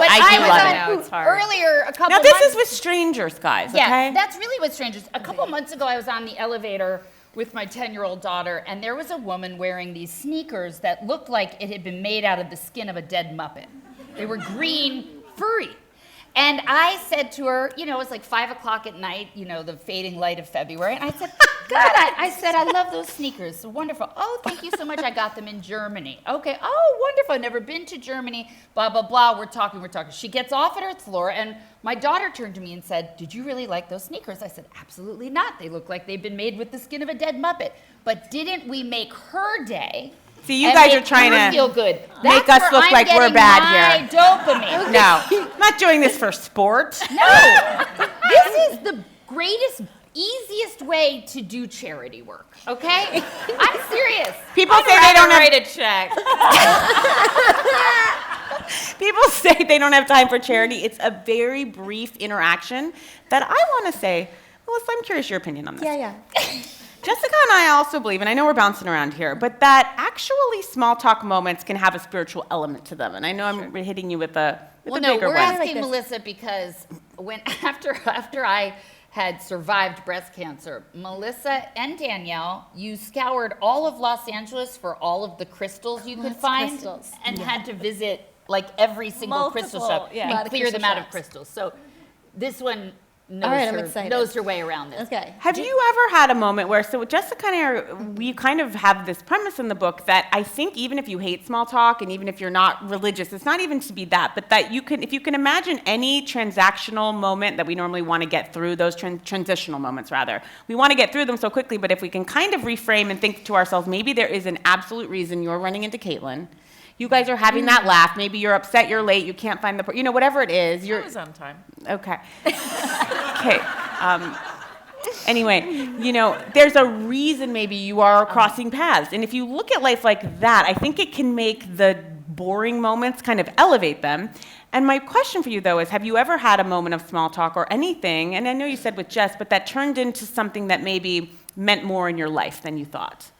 I do was love on it. I know, it's hard. earlier, a couple Now this months, is with strangers, guys, yeah, okay? that's really what strangers. A couple months ago, I was on the elevator with my 10-year-old daughter, and there was a woman wearing these sneakers that looked like it had been made out of the skin of a dead Muppet. They were green, furry. And I said to her, you know, it was like 5 o'clock at night, you know, the fading light of February. And I said, God, I said, I love those sneakers. Wonderful. Oh, thank you so much. I got them in Germany. Okay. Oh, wonderful. I've never been to Germany. Blah, blah, blah. We're talking. She gets off at her floor, and my daughter turned to me and said, did you really like those sneakers? I said, absolutely not. They look like they've been made with the skin of a dead Muppet. But didn't we make her day? See, you and guys make are trying her to feel good. make That's us where look I'm like we're getting bad my here. Dopamine. No, I'm not doing this for sport. No, this is the greatest, easiest way to do charity work, okay? I'm serious. People say they don't have a check. People say they don't have time for charity. It's a very brief interaction that I want to say, Melissa, I'm curious your opinion on this. Yeah. Jessica and I also believe, and I know we're bouncing around here, but that actually small talk moments can have a spiritual element to them. And I know I'm hitting you with a Well, bigger no, we're one. asking this. Melissa because after I had survived breast cancer, Melissa and Danielle, you scoured all of Los Angeles for all of the crystals you could find, crystals. and had to visit like every single crystal Multiple, shop yeah. and A lot of clear them crystal out of shops. crystals. So this one knows, All right, I'm excited. knows her way around this. Okay. Have you ever had a moment where, so Jessica and I, we kind of have this premise in the book that I think even if you hate small talk and even if you're not religious, it's not even to be that, but that you can, if you can imagine any transactional moment that we normally want to get through, those transitional moments rather, we want to get through them so quickly, but if we can kind of reframe and think to ourselves, maybe there is an absolute reason you're running into Caitlin. You guys are having that laugh. Maybe you're upset, you're late, you can't find the, you know, whatever it is. I was on time. Okay. Okay. Anyway, you know, there's a reason maybe you are crossing paths. And if you look at life like that, I think it can make the boring moments kind of elevate them. And my question for you, though, is have you ever had a moment of small talk or anything, and I know you said with Jess, but that turned into something that maybe meant more in your life than you thought?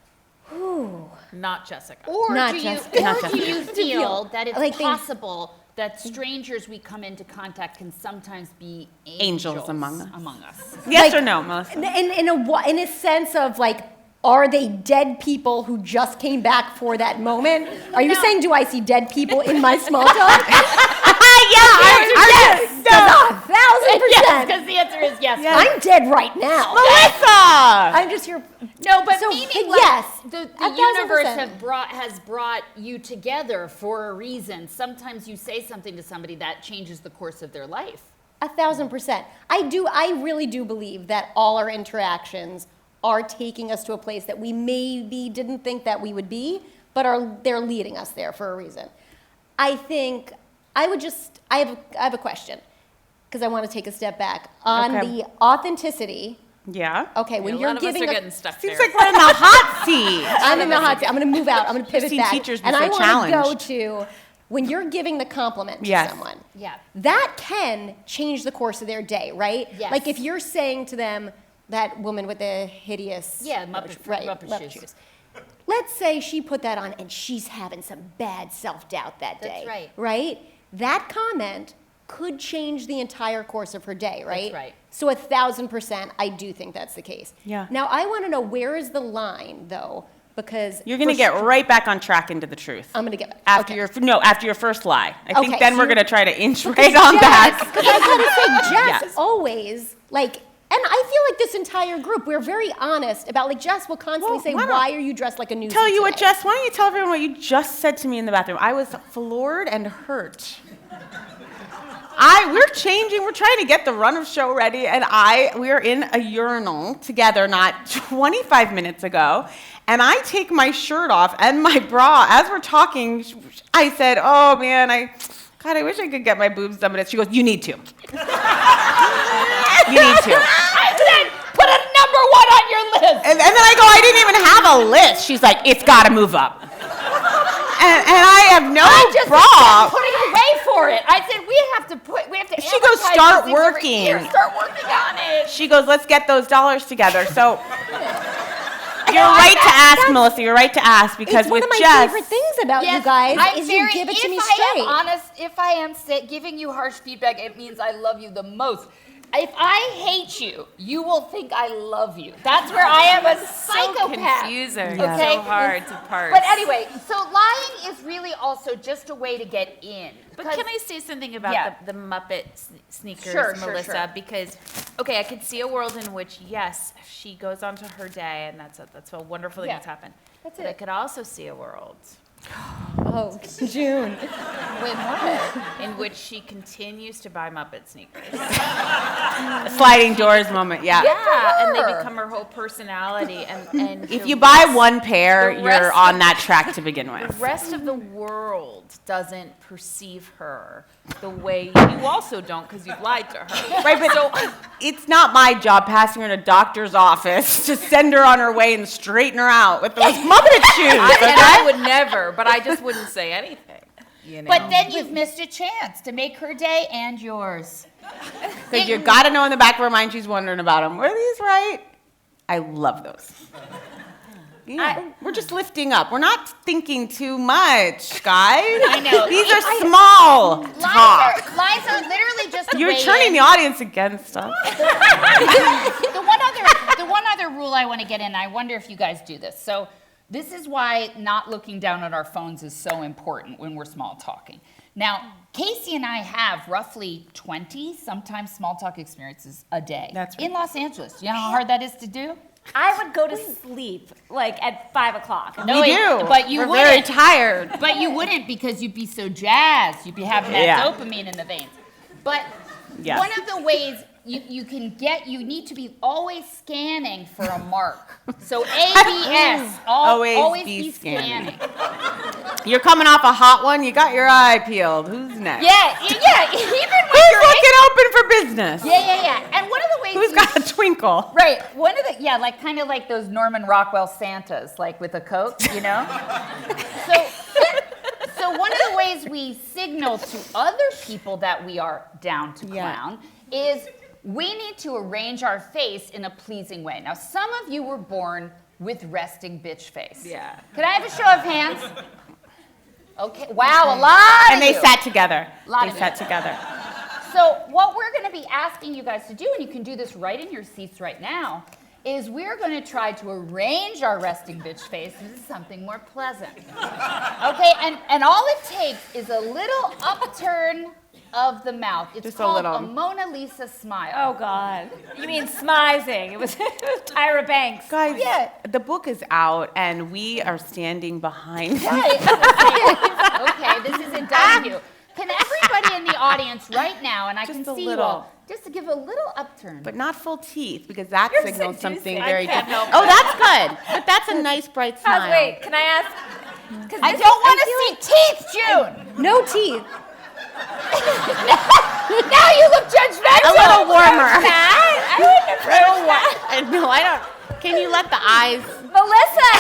Not Jessica. Or Not do you, Jessica. Not or do you Jessica. feel that it's Like they- possible that strangers we come into contact can sometimes be angels among us. Yes Like- or no, Melissa? In a sense of like, are they dead people who just came back for that moment? Are you saying, do I see dead people in my small talk? Yes. 1,000%. Because the answer is yes. I'm dead right now. Melissa! I'm just here. No, but So, meaning but like yes, the 1,000%. universe has brought you together for a reason. Sometimes you say something to somebody that changes the course of their life. 1,000%. I really do believe that all our interactions are taking us to a place that we maybe didn't think that we would be, but they're leading us there for a reason. I think I have a question, because I want to take a step back. On Okay. the authenticity, Yeah. okay, when A you're lot of us giving are a- getting stuck Seems there. like we're in the hot seat. I'm in the hot seat. I'm going to move out. I'm going to pivot seen back. teachers be And so I want to go challenged. to when you're giving the compliment to Yes. someone, Yeah. that can change the course of their day, right? Yes. Like if you're saying to them, that woman with the hideous Muppet shoes. Let's say she put that on and she's having some bad self-doubt that day. That's right. Right? That comment could change the entire course of her day, right? right. So 1,000%, I do think that's the case. Yeah. Now, I want to know, where is the line, though? Because You're going to get right back on track into the truth. I'm going to get it. After your first lie. I think Okay, then so we're you're- going to try to inch right on back. Because I was going to say, Jess Yes. always, like, and I feel like this entire group, we're very honest about, like, Jess will constantly Well, say, why don't- why are you dressed like a newsie Tell you what, today?" Jess, why don't you tell everyone what you just said to me in the bathroom? I was floored and hurt. We're changing, we're trying to get the run of show ready, and we are in a urinal together not 25 minutes ago, and I take my shirt off and my bra. As we're talking, I said, oh man, I wish I could get my boobs done, but she goes, you need to. You need to. I said, put a number 1 on your list. And then I go, I didn't even have a list. She's like, it's got to move up. And I have no bra. kept putting away for it. I said, we have to She goes, advertise start this every working. year. Start working on it. She goes, let's get those dollars together. So you're right to ask, Melissa. You're right to ask, because It's one with of my Jess, favorite things about you Yes, guys I'm is you give it to me If straight. I am honest, if I am giving you harsh feedback, it means I love you the most. If I hate you, you will think I love you. That's where I am a psychopath. confusing. Yeah. Okay? So hard to parse. But anyway, so lying is really also just a way to get in. But can I say something about Yeah. the Muppet sneakers, Sure, sure, Melissa? sure. Because, okay, I could see a world in which, yes, she goes on to her day, and that's a wonderful thing Yeah. that's happened. That's But I it. could also see a world Oh, June. Wait, what? in which she continues to buy Muppet sneakers. a sliding doors moment, yeah. Yeah, and they her. become her whole personality. And If the you buy rest- one pair, the you're rest on of- that track to begin the with. rest of the world doesn't perceive her the way you also don't, because you've lied to her. Right, but it's not my job passing her in a doctor's office to send her on her way and straighten her out with those Muppet shoes. And Okay? I would never, but I just wouldn't say anything. You know? But then you've missed a chance to make her day and yours. Because you got to know in the back of her mind she's wondering about them. Were these right? I love those. Yeah, we're just lifting up. We're not thinking too much, guys. I know. These are small talk. Lies are literally just a You're way turning in. the audience against us. The one other rule I want to get in, I wonder if you guys do this. So this is why not looking down at our phones is so important when we're small talking. Now, Casey and I have roughly 20, sometimes small talk experiences a day. That's right. In Los Angeles. You know how hard that is to do? I would go to sleep like at 5 o'clock. No, We do. But you We're wouldn't. very tired. But you wouldn't, because you'd be so jazzed. You'd be having that Yeah. dopamine in the veins. But Yeah. one of the ways you need to be always scanning for a mark. So ABS, always be scanning. You're coming off a hot one. You got your eye peeled. Who's next? Yeah, even when Who's you're looking open for business? Yeah. And one of the ways Who's got a twinkle? Right. One of the like kind of like those Norman Rockwell Santas, like with a coat, you know? So one of the ways we signal to other people that we are down to clown is we need to arrange our face in a pleasing way. Now, some of you were born with resting bitch face. Yeah. Could I have a show of hands? Okay. Wow, a lot And of they you. sat together. Lot They of sat you. together. So what we're going to be asking you guys to do, and you can do this right in your seats right now, is we're going to try to arrange our resting bitch face into something more pleasant. Okay, and all it takes is a little upturn of the mouth. It's Just a called little. a Mona Lisa smile. Oh God. You mean smizing? It was Tyra Banks. Guys, Yeah. the book is out, and we are standing behind it. Okay, this isn't done to you. Can everybody in the audience right now, and I Just can a see you little. all, just to give a little upturn. But not full teeth, because that You're signals seducing. something I very can't different. help Oh, that's good. But that's a nice, bright smile. Wait, can I ask? 'Cause I this don't is- want to see teeth, June. No teeth. Now you look judgmental. A little warmer. I wouldn't have No, I don't. Can you let the eyes? Melissa,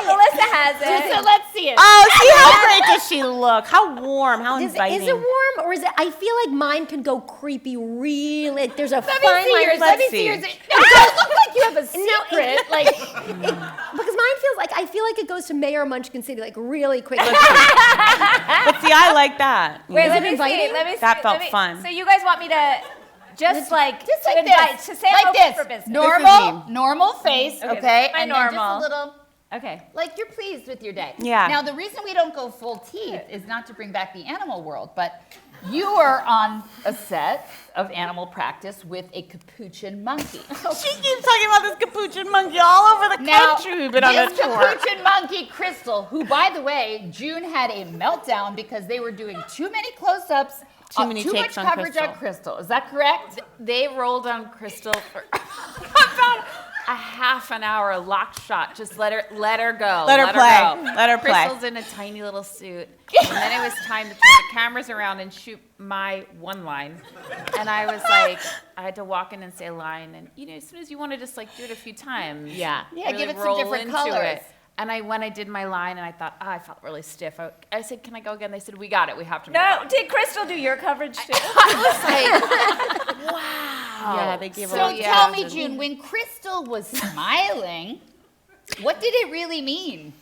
Melissa has it. So let's see it. Oh, see how great does she look? How warm, how inviting. Is it warm or is it? I feel like mine can go creepy really. Like there's a Let fine me see line. yours. Let me see yours. No, it does look like you have a secret. Like, Because mine feels like I feel like it goes to Mayor Munchkin City like really quickly. But see, I like that. Wait, Is let it me see. inviting? Let me see. That felt let me- fun. So you guys want me to just like just to like invite this. to say I'm like open this. for business. Normal face, Okay, okay? my And then just normal. a little, Okay. like you're pleased with your day. Yeah. Now, the reason we don't go full teeth is not to bring back the animal world, but you are on a set of animal practice with a capuchin monkey. She keeps talking about this capuchin monkey all over the country. We've been on a this tour. capuchin monkey, Crystal, who, by the way, June had a meltdown because they were doing too many close-ups, Too many too takes much on coverage on Crystal. Is that correct? They rolled on Crystal for about a half an hour, lock shot. Just let her go. Let her play. Go. Let her play. Crystal's in a tiny little suit, and then it was time to turn the cameras around and shoot my one line. And I was like, I had to walk in and say a line, and as soon as you want to just like do it a few times, Yeah, really give it some roll different into colors. it. And when I did my line, and I thought, I felt really stiff. I said, can I go again? They said, we got it. We have to. No, did Crystal do your coverage too? I was like, wow. Yeah, they gave So her. tell me, June, when Crystal was smiling, what did it really mean?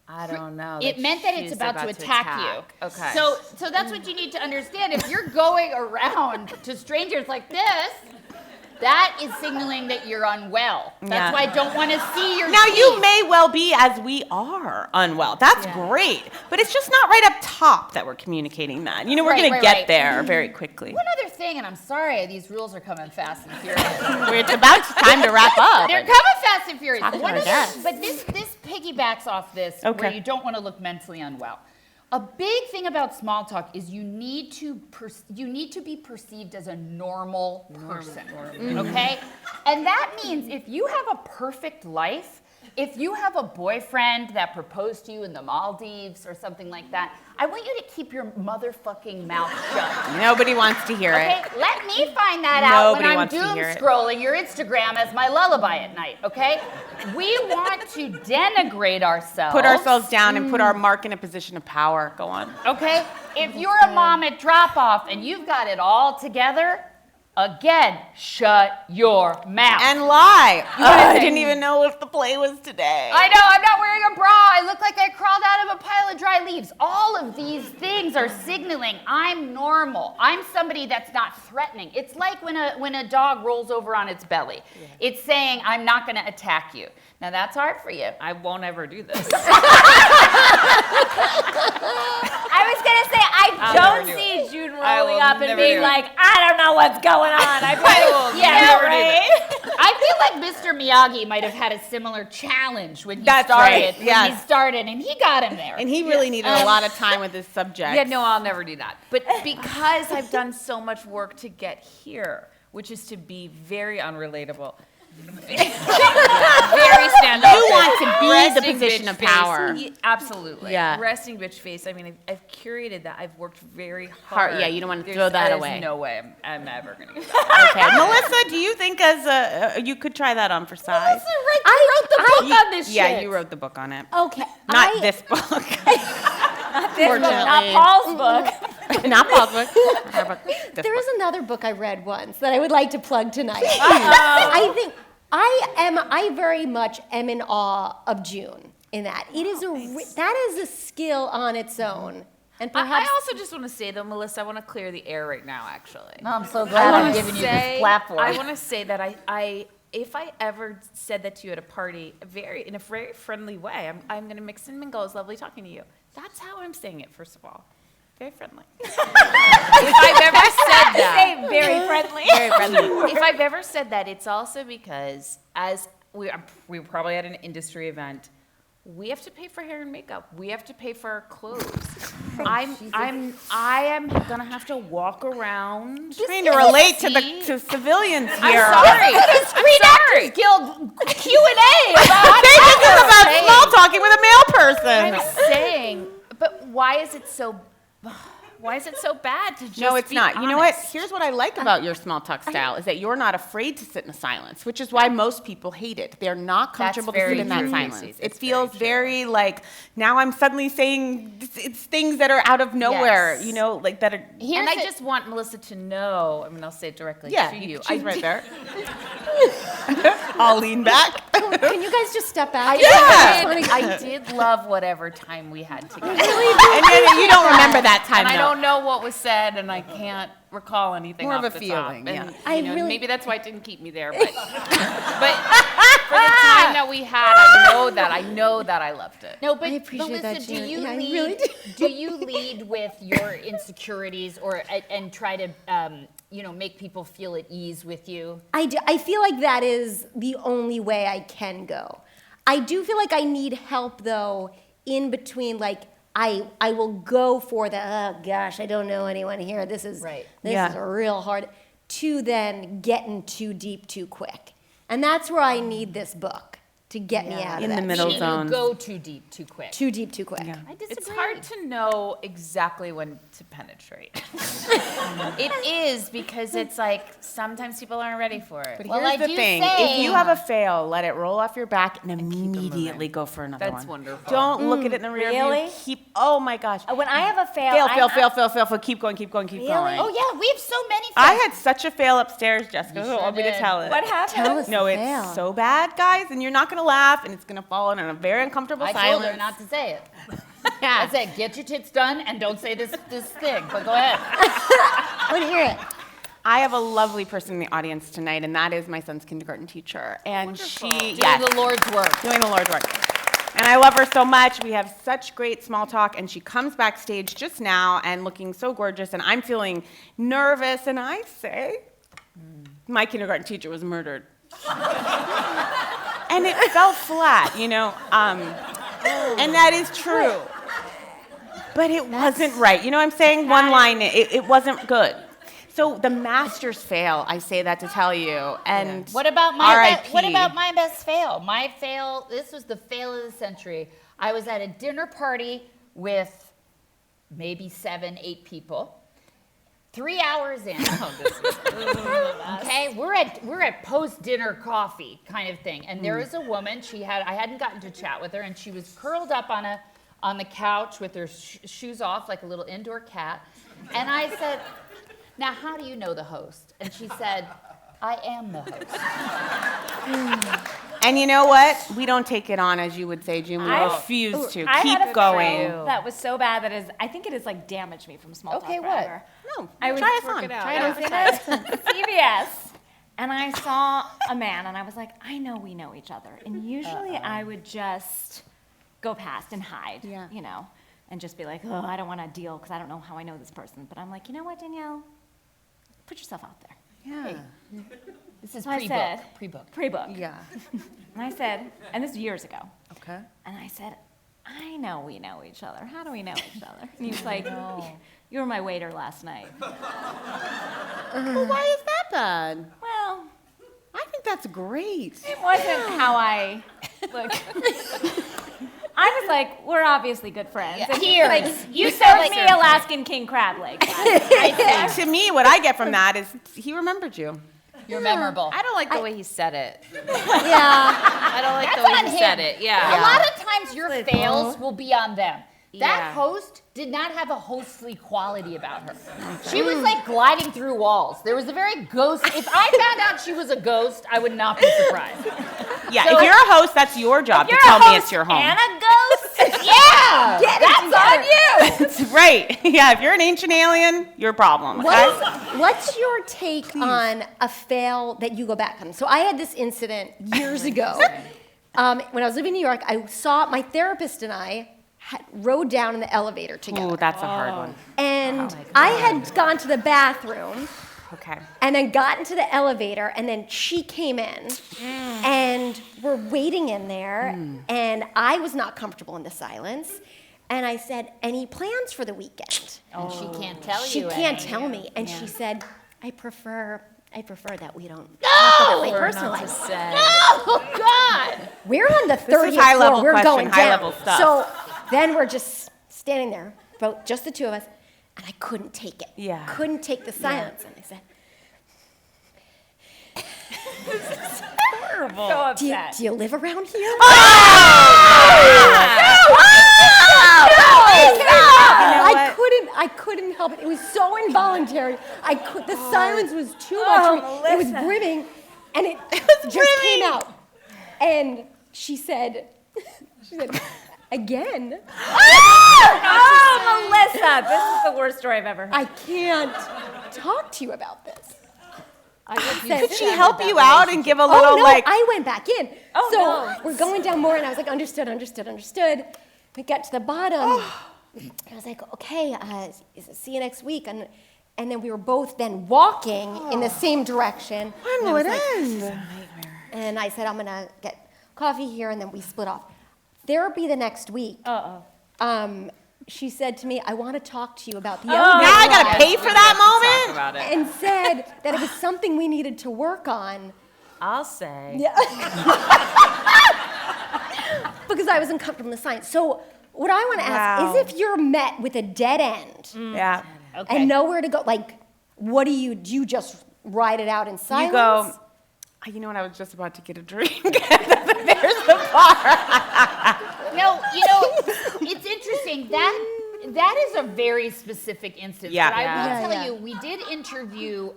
I don't know. It meant that it's she's about to attack you. Okay. So that's what you need to understand. If you're going around to strangers like this, that is signaling that you're unwell. That's Yeah. why I don't want to see your Now, teeth. you may well be, as we are, unwell. That's great. But it's just not right up top that we're communicating that. We're Right, going to right, get right. there very quickly. One other thing, and I'm sorry, these rules are coming fast and furious. It's about time to wrap up. They're coming fast and furious. Talk to One our of guests. but this piggybacks off this Okay. where you don't want to look mentally unwell. A big thing about small talk is you need to be perceived as a normal person, okay? And that means if you have a perfect life, if you have a boyfriend that proposed to you in the Maldives or something like that, I want you to keep your motherfucking mouth shut. Nobody wants to hear Okay, it. let me find that out Nobody when I'm wants to doom hear it. scrolling your Instagram as my lullaby at night, okay? We want to denigrate ourselves. Put ourselves down and put our mark in a position of power. Go on. Okay? If you're a mom at drop off and you've got it all together, again, shut your mouth. And lie. I say- didn't even know if the play was today. I know, I'm not wearing a bra. I look like I crawled out of a pile of dry leaves. All of these things are signaling I'm normal. I'm somebody that's not threatening. It's like when a dog rolls over on its belly. Yeah. It's saying I'm not going to attack you. Now that's hard for you. I won't ever do this. I was gonna say I don't never do see June I will rolling up and never being do it. like, I don't know what's going on. I will yeah, never do right. I feel like Mr. Miyagi might have had a similar challenge when he That's started. right, When yes. he started, and he got him there. And he really needed a lot of time with this subject. Yeah, no, I'll never do that. But because I've done so much work to get here, which is to be very unrelatable. Very standoffish. You want to be the Resting position bitch of face. power. Yeah, absolutely. Yeah. Resting bitch face. I mean, I've curated that. I've worked very hard. Yeah, you don't want to throw that there's away. no way I'm ever going to get that. Okay, Melissa, do you think you could try that on for size? I wrote the book on this Yeah, shit. you wrote the book on it. Okay. Not this book. This book, not Paul's book. Not Paul's book. Her book. This There book. is another book I read once that I would like to plug tonight. I think I very much am in awe of June in that. It is that is a skill on its own. And perhaps I also just want to say, though, Melissa, I want to clear the air right now, actually. No, I'm so glad I'm giving you this platform. I want to say that if I ever said that to you at a party, in a very friendly way, I'm going to mix and mingle. It's lovely talking to you. That's how I'm saying it, first of all. Very friendly. If I've ever said that. Say very friendly. Very friendly. If I've ever said that, it's also because as we were probably at an industry event, we have to pay for hair and makeup. We have to pay for our clothes. I am gonna have to walk around. Trying to relate to civilians here. I'm sorry. Screen Actors Guild Q&A about They think it's about small talking with a male person. I'm saying, but why is it so Why is it so bad to just No, it's be not. You know what? honest? Here's what I like about your small talk style is that you're not afraid to sit in silence, which is why most people hate it. They're not comfortable to very sit in that true, silence. Casey. It That's feels very very like now I'm suddenly saying it's things that are out of nowhere, Yes. you know, like that are. And I just want Melissa to know, I'll say it directly Yeah, to you. she's right there. I'll lean back. Can you guys just step back? I did love whatever time we had together. And then you don't remember that time, And I though. don't know what was said, and I can't recall anything More off of a the feeling, top. yeah. And, I you know, really- maybe that's why it didn't keep me there. But for the time that we had, I know that I loved it. No, but I appreciate that, Melissa, do Janet. you Yeah, I lead? really do you lead with your insecurities, or and try to make people feel at ease with you? I do. I feel like that is the only way I can go. I do feel like I need help though in between. Like I will go for the oh gosh, I don't know anyone here. This is Right. This Yeah. is real hard. To then getting too deep too quick, and that's where I need this book to get me out of In the that. middle Meaning zones. you go too deep, too quick. Too deep too quick. Yeah. I disagree. It's hard to know exactly when to penetrate. It is because it's like sometimes people aren't ready for it. But Well, here's I the do thing: say- if you have a fail, let it roll off your back and immediately go for another one. That's wonderful. Don't look at it in the rear Really? view. Keep. Oh my gosh. When I have a fail, Fail, I'm- fail. Keep going. Keep going. Oh yeah, we have so many. I friends. had such a fail upstairs, Jessica. You You sure want me to did. tell it? What happened? Tell us No, the it's fail. so bad, guys, and you're not gonna laugh, and it's gonna fall in a very uncomfortable I silence. told her not to say it. I said, get your tits done and don't say this thing. But go ahead. I want to hear it. I have a lovely person in the audience tonight, and that is my son's kindergarten teacher, and she Doing yes, the Lord's work. doing the Lord's work. And I love her so much. We have such great small talk, and she comes backstage just now and looking so gorgeous, and I'm feeling nervous, and I say, my kindergarten teacher was murdered. And it fell flat, you know, and that is true. But it wasn't right. You know what I'm saying? One line, it wasn't good. So the masters fail, I say that to tell you. And What about my RIP. best fail? My fail. This was the fail of the century. I was at a dinner party with maybe 7, 8 people. 3 hours in. Okay, we're at post-dinner coffee kind of thing, and there was a woman. I hadn't gotten to chat with her, and she was curled up on the couch with her shoes off like a little indoor cat. And I said, "Now, how do you know the host?" And she said, "I am the host." And you know what? We don't take it on, as you would say, June. We refuse to. I Keep had a going. fail that was so bad that I think it has like damaged me from small Okay, talk what? forever. No, I was try us work on. it out. Try it I on. was in CVS, and I saw a man, and I was like, I know we know each other, and usually I would just go past and hide, Yeah. you know, and just be like, oh, I don't want to deal because I don't know how I know this person. But I'm like, you know what, Danielle, put yourself out there. Yeah. This is So I said, pre-book. Pre-book. Yeah. And I said, and this is years ago. Okay. And I said, I know we know each other. How do we know each other? And he was like, you were my waiter last night. Well, why is that bad? Well, I think that's great. it wasn't how I look. I was like, we're obviously good friends. And Here, like, you sound served like me you're- Alaskan king crab legs. To me, what I get from that is he remembered you. You're memorable. I don't like the way he said it. Yeah. I don't like That's the way on he him. said it. Yeah. A lot of times your fails will be on them. That Yeah. host did not have a hostly quality about her. She was like gliding through walls. There was a very ghost. If I found out she was a ghost, I would not be surprised. Yeah, So- if you're a host, that's your job to You're tell a me host it's your home. and a ghost? Yeah, that's on you. That's right. Yeah, if you're an ancient alien, your problem. Okay? What's your take on a fail that you go back on? So I had this incident years ago. When I was living in New York, I saw my therapist and I rode down in the elevator together. Ooh, that's a hard one. And I had gone to the bathroom Okay. and then got into the elevator, and then she came in, and we're waiting in there, and I was not comfortable in the silence. And I said, "Any plans for the weekend?" And she can't tell you. She can't any. tell me. And she said, I prefer that we don't talk about my personal life. Oh God! We're on the 30th high-level floor. We're question, going down. high-level stuff. So then we're just standing there, just the two of us. And I couldn't take it. Yeah. Couldn't take the silence. And I said, Horrible. So do you, upset. do you live around here? I couldn't help it. It was so involuntary. The silence was too much. It was brimming, and it just came out. And she said, again. Oh, Melissa, this is the worst story I've ever heard. I can't talk to you about this. Could she help you out and give a little Oh, no, like? I went back in. Oh, so no. we're going down more, and I was like, understood. We got to the bottom. I was like, okay, see you next week. And then we were both then walking in the same direction. When will it end? And I said, I'm going to get coffee here, and then we split off. Therapy the next week. She said to me, I want to talk to you about the elevator Now I gotta ride," pay for that moment. About it. and said that it was something we needed to work on. I'll say. Yeah. Because I was uncomfortable in the silence. So what I want to ask Wow. is if you're met with a dead end Yeah. and nowhere to go, like, what do? You just ride it out in silence? You go. You know what? I was just about to get a drink. There's the bar. No, it's interesting. That is a very specific instance. Yeah. But I will Yeah, tell yeah. you, we did interview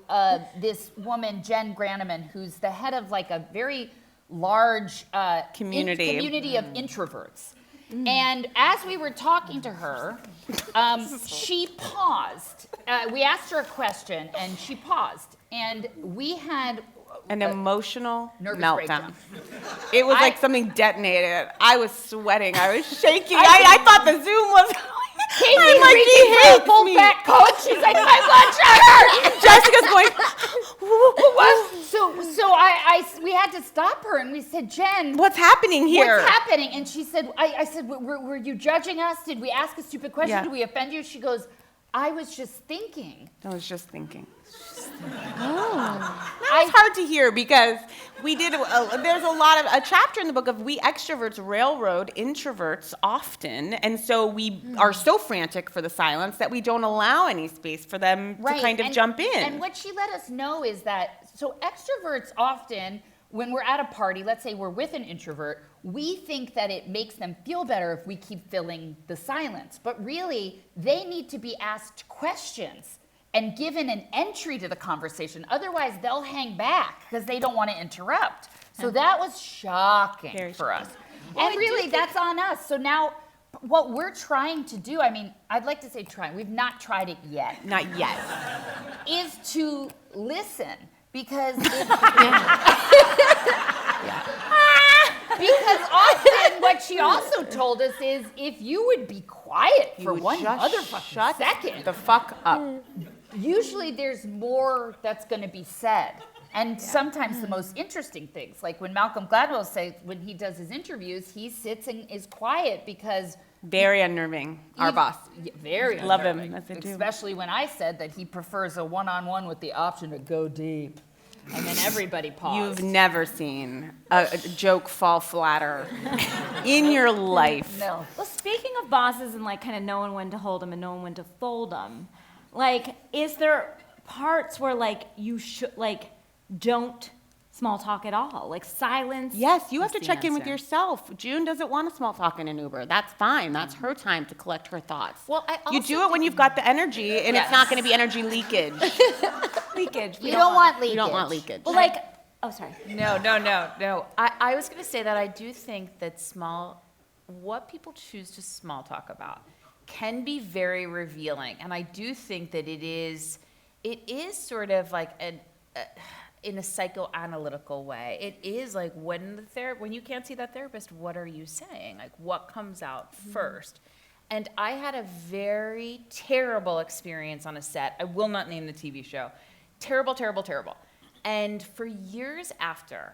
this woman, Jen Graneman, who's the head of like a very large Community. of introverts. And as we were talking to her, she paused. We asked her a question, and she paused. And we had An emotional nervous meltdown. breakdown. It was like something detonated. I was sweating. I was shaking. I thought the Zoom was going. I'm like, he hates me. back coat. She's like, my blood sugar. Jessica's going. We had to stop her, and we said, Jen, What's happening here? what's happening? And she said, I said, were you judging us? Did we ask a stupid question? Yeah. Did we offend you? She goes, I was just thinking. I was just thinking. I- It's hard to hear because we did. There's a chapter in the book of we extroverts railroad introverts often, and so we are so frantic for the silence that we don't allow any space for them to kind of jump in. And what she let us know is that, so extroverts often, when we're at a party, let's say we're with an introvert, we think that it makes them feel better if we keep filling the silence. But really, they need to be asked questions and given an entry to the conversation. Otherwise, they'll hang back because they don't want to interrupt. So that was shocking Very for us. And really, that's on us. So now, what we're trying to do, I mean, I'd like to say trying, we've not tried it yet, Not yet. is to listen. Because because often what she also told us is if you would be quiet for would one just motherfucking shut second, the fuck up. usually there's more that's going to be said. And sometimes the most interesting things, like when Malcolm Gladwell says when he does his interviews, he sits and is quiet because Very unnerving. Our boss. Yeah, very Love him, unnerving. as I do. Especially when I said that he prefers a one-on-one with the option to go deep. And then everybody paused. You've never seen a joke fall flatter in your life. No. Well, speaking of bosses and like kind of knowing when to hold them and knowing when to fold them, like, is there parts where like you should like don't small talk at all, like silence? Yes, you have to the check in with answer. yourself. June doesn't want to small talk in an Uber. That's fine. That's her time to collect her thoughts. Well, I you also do it when you've got the energy, and it's not going to be energy leakage. Leakage. You don't want leakage. You don't want leakage. Well, like, oh, sorry. No. I was going to say that I do think that what people choose to small talk about can be very revealing. And I do think that it is sort of like in a psychoanalytical way. It is like when you can't see that therapist, what are you saying? Like what comes out first? And I had a very terrible experience on a set. I will not name the TV show. Terrible, terrible, terrible. And for years after,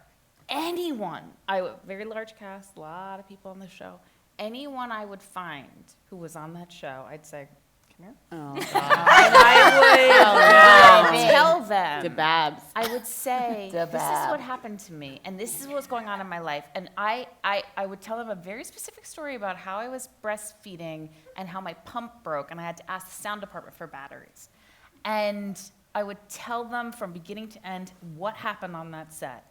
very large cast, a lot of people on the show, anyone I would find who was on that show, I'd say, can Oh, And I would tell them. the Babs. I would say, this is what happened to me, and this is what's going on in my life. And I would tell them a very specific story about how I was breastfeeding and how my pump broke, and I had to ask the sound department for batteries. And I would tell them from beginning to end what happened on that set.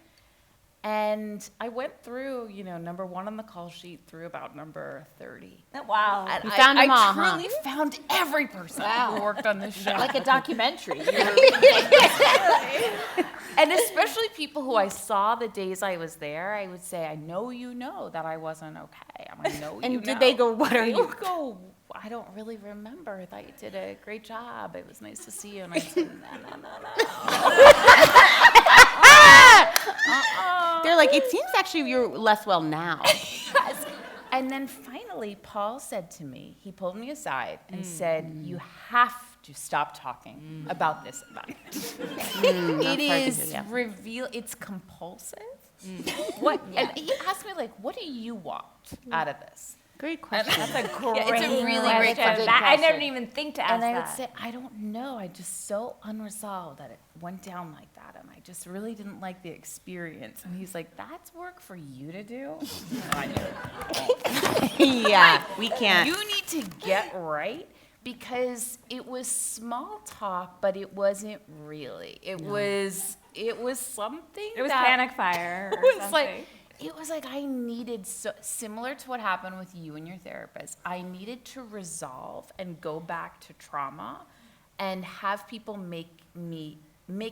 And I went through, number 1 on the call sheet through about number 30. Wow. And You found them all, I truly found every person who worked on this show. Like a documentary. And especially people who I saw the days I was there, I would say, I know you know that I wasn't okay. I know you know. And did they go, what are They you? would go, I don't really remember. I thought you did a great job. It was nice to see you. And I said, no. They're like, it seems actually you're less well now. Yes. And then finally, Paul said to me, he pulled me aside and said, you have to stop talking about this event. It is it's compulsive. And he asked me, what do you want out of this? Great question. That's a great it's a really great question. question. I never even think to ask And I that. would say, I don't know. I'm just so unresolved that it went down like that. And I just really didn't like the experience. And he's like, that's work for you to do? And I knew. Yeah, we can't. You need to get right because it was small talk, but it wasn't really. It was something It was that panic fire or it was something. it was like I needed, similar to what happened with you and your therapist, I needed to resolve and go back to trauma and have people make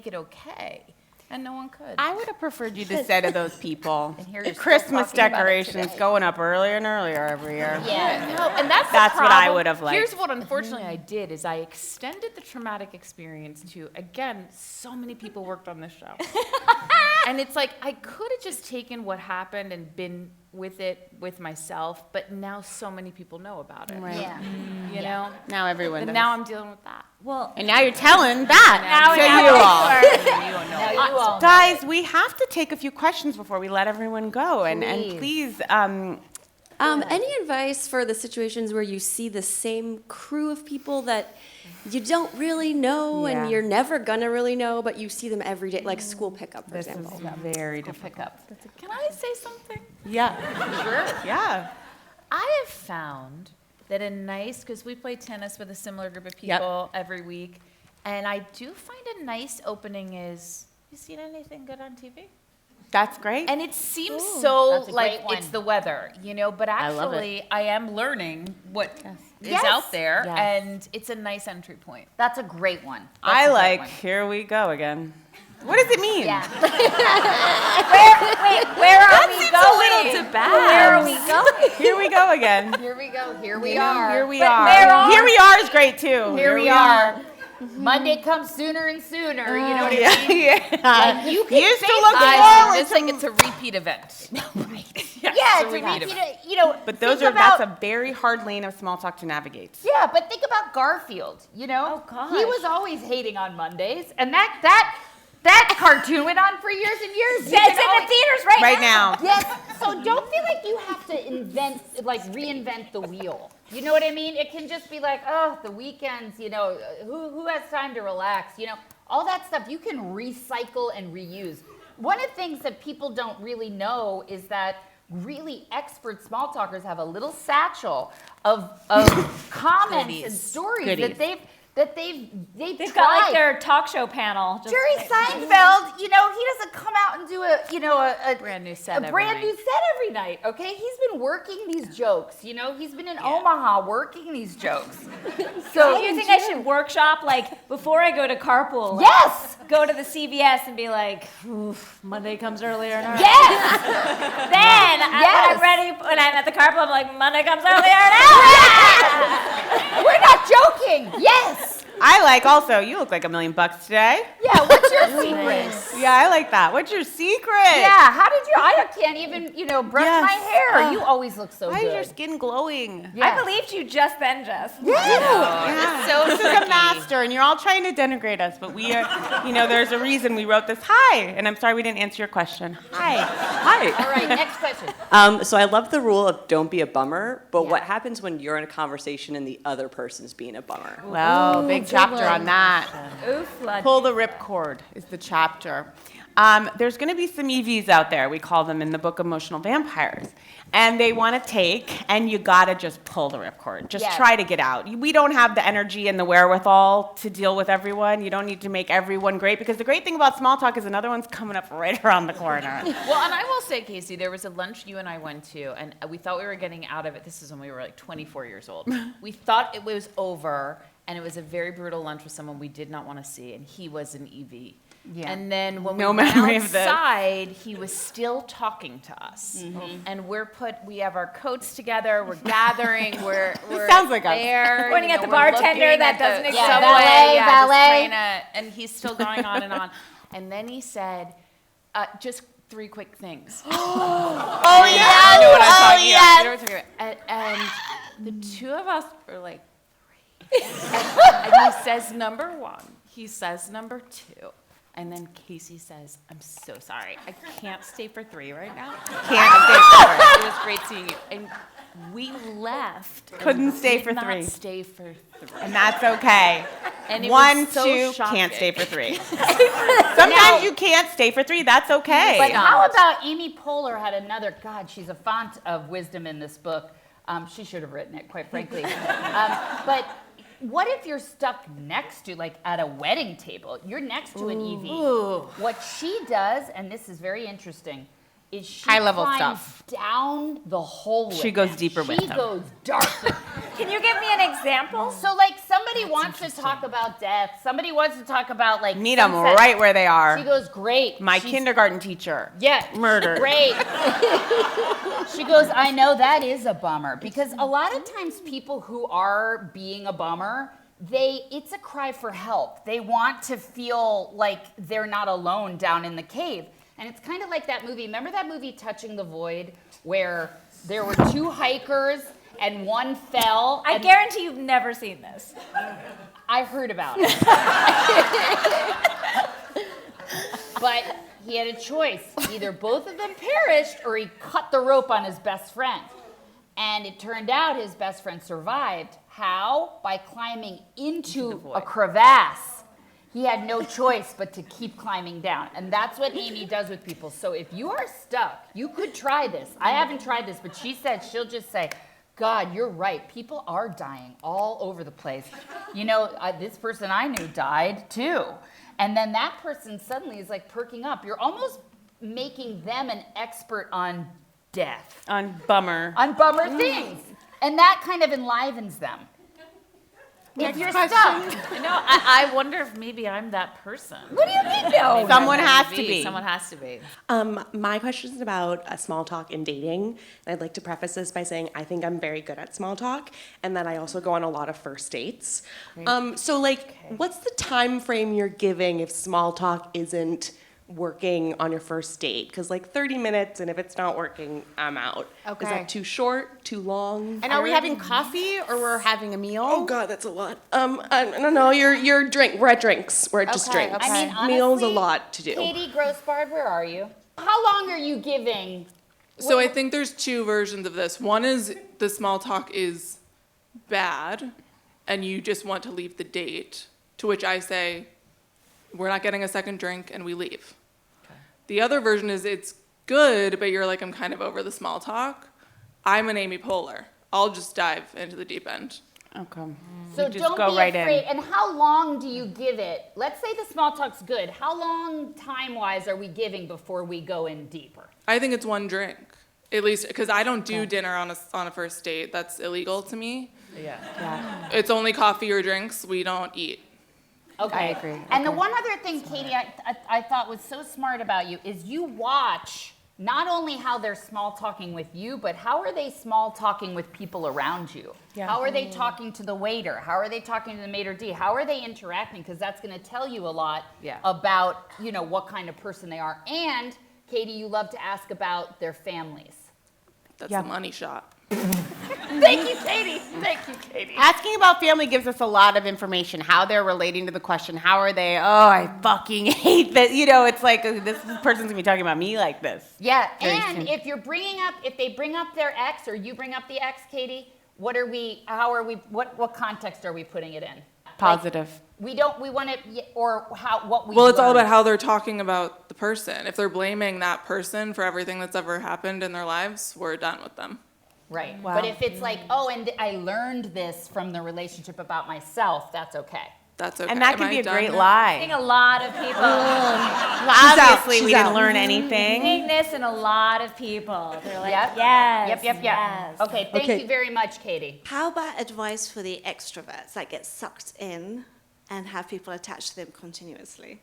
it okay. And no one could. I would have preferred you to say to those people, here the you're still Christmas talking about it decorations today. going up earlier and earlier every year. Yeah. No, and that's the what I problem. would have liked. Here's what unfortunately I did is I extended the traumatic experience to, again, so many people worked on this show. And it's like I could have just taken what happened and been with it with myself, but now so many people know about it. Right. Yeah. You know? Now everyone And does. now I'm dealing with that. Well, And now you're telling that now to you all. Now you all know. Guys, we have to take a few questions before we let everyone go. And please, Any advice for the situations where you see the same crew of people that you don't really know Yeah. and you're never gonna really know, but you see them every day, like school pickup, for this is example? very difficult. Can I say something? Yeah. Sure. Yeah. I have found that because we play tennis with a similar group of people every week, and I do find a nice opening is, you seen anything good on TV? That's great. And it seems so That's a like great one. it's the weather, but love it. actually I am learning what is Yes. out there, Yes. and it's a nice entry point. That's a great one. I That's a great like, one. here we go again. What does it mean? Yeah. where are we going? Where are we going? Here we go again. Here we go. Here we are. Here we But are. where are- Here we are is great too. Here we are. Monday comes sooner and sooner. You know what I mean? Yeah. You used to look guys, forward just like it's a repeat event. Yeah, it's a repeat. But those think are that's about- a very hard lane of small talk to navigate. Yeah, but think about Garfield. Oh, gosh. He was always hating on Mondays, and that cartoon went on for years and years. Yeah, it's in the theaters right now. Yes. So don't feel like you have to reinvent the wheel. You know what I mean? It can just be like, oh, the weekends, who has time to relax? All that stuff you can recycle and reuse. One of the things that people don't really know is that really expert small talkers have a little satchel of comments and Goodies. stories Goodies. that they've They've tried. got like their talk show panel. Just Jerry Seinfeld, he doesn't come out and do a Brand new set every brand night. new set every night. Okay, he's been working these jokes. He's been in Omaha working these jokes. So you think I should workshop before I go to carpool? like, Yes. Go to the CVS and be like, oof, Monday comes earlier and earlier. Yes. Then Yes. when I'm ready, when I'm at the carpool, I'm like, Monday comes earlier and earlier. We're not joking. Yes. I like also, you look like $1 million today. Yeah. What's your secret? Yeah, I like that. What's your secret? Yeah, how did you? I can't even, brush Yes. my hair. You always look so Why good. is your skin glowing? Yes. I believed you just then, Jess. Yeah. So This is a master, and you're all trying to denigrate us, but we are, there's a reason we wrote this. Hi, and I'm sorry we didn't answer your question. Hi. All right, next question. So I love the rule of don't be a bummer, but what happens when you're in a conversation and the other person's being a bummer? Well, big chapter on that. Oof, Pull the ripcord is the chapter. There's going to be some EVs out there. We call them in the book Emotional Vampires. And they want to take, and you got to just pull the ripcord. Just try to get out. We don't have the energy and the wherewithal to deal with everyone. You don't need to make everyone great, because the great thing about small talk is another one's coming up right around the corner. Well, and I will say, Casey, there was a lunch you and I went to, and we thought we were getting out of it. This is when we were like 24 years old. We thought it was over, and it was a very brutal lunch with someone we did not want to see, and he was an EV. Yeah. And then when No we went memory of this. outside, he was still talking to us. And we have our coats together, we're gathering, we're sounds like us. there. Pointing at the we're bartender looking that at doesn't the exist. subway, Valet. just trying to- and he's still going on and on. And then he said, just 3 quick things. Oh, I know what I'm talking about. You know what I'm talking about. And the two of us were like, 3. And he says number 1. He says number 2. And then Casey says, I'm so sorry. I can't stay for 3 right now. Can't stay for 3. It was great seeing you. And we left. and Couldn't stay did for not 3. stay for 3. And that's okay. And it 1, was so 2, shocking. can't stay for 3. Sometimes you can't stay for 3. That's okay. But how about Amy Poehler had another, God, she's a font of wisdom in this book. She should have written it, quite frankly. But what if you're stuck next to, like at a wedding table, you're next to an EV. What she does, and this is very interesting, is she High-level climbs stuff. down the hole with She goes them. deeper with She them. goes dark. Can you give me an example? So like somebody wants to talk about death. Somebody wants to talk about like Meet them sunset. right where they are. She goes, great. My She's- kindergarten teacher. Yeah. Murdered. Great. She goes, I know that is a bummer. Because a lot of times people who are being a bummer, it's a cry for help. They want to feel like they're not alone down in the cave. And it's kind of like that movie. Remember that movie Touching the Void, where there were 2 hikers and one fell? I and guarantee you've never seen this. I heard about it. But he had a choice. Either both of them perished or he cut the rope on his best friend. And it turned out his best friend survived. How? By climbing into a crevasse. He had no choice but to keep climbing down. And that's what Amy does with people. So if you are stuck, you could try this. I haven't tried this, but she said she'll just say, God, you're right. People are dying all over the place. This person I knew died too. And then that person suddenly is like perking up. You're almost making them an expert on death. On bummer. On bummer things. And that kind of enlivens them. If you're stuck. I wonder if maybe I'm that person. What do you mean no? Someone has to be. Someone has to be. My question is about small talk and dating. I'd like to preface this by saying I think I'm very good at small talk, and that I also go on a lot of first dates. What's the time frame you're giving if small talk isn't working on your first date? Because 30 minutes, and if it's not working, I'm out. Okay. Is that too short, too long? And are we having coffee or we're having a meal? Oh God, that's a lot. I don't know. Your drink. We're at drinks. We're at just Okay, drinks. okay. I mean, honestly, meals a lot to do. Katie Grossbard, where are you? How long are you giving? So I think there's 2 versions of this. One is the small talk is bad, and you just want to leave the date, to which I say, we're not getting a second drink, and we leave. The other version is it's good, but you're like, I'm kind of over the small talk. I'm an Amy Poehler. I'll just dive into the deep end. Okay. So just don't go be right afraid. in. And how long do you give it? Let's say the small talk's good. How long time-wise are we giving before we go in deeper? I think it's 1 drink, at least, because I don't do dinner on a first date. That's illegal to me. Yeah. It's only coffee or drinks. We don't eat. Okay. I agree. And the one other thing, Katie, I thought was so smart about you is you watch not only how they're small talking with you, but how are they small talking with people around you? Yeah. How are they talking to the waiter? How are they talking to the maitre d'? How are they interacting? Because that's going to tell you a lot about, you know, what kind of person they are. And Katie, you love to ask about their families. That's a money shot. Thank you, Katie. Thank you, Katie. Asking about family gives us a lot of information, how they're relating to the question. How are they? Oh, I fucking hate that. You know, it's like, this person's gonna be talking about me like this. Yeah, Very and soon. if they bring up their ex, or you bring up the ex, Katie, what context are we putting it in? Positive. Like, we want it, or what we Well, it's all learned. about how they're talking about the person. If they're blaming that person for everything that's ever happened in their lives, we're done with them. Right. Wow. But if it's like, oh, and I learned this from the relationship about myself, that's okay. That's okay. And that Am can I be a done great now? I think lie. a lot of people Obviously, we didn't learn anything. seeing this in a lot of people. They're like, Yep. yes, Yep. yes. Okay, thank you very much, Katie. How about advice for the extroverts that get sucked in and have people attached to them continuously?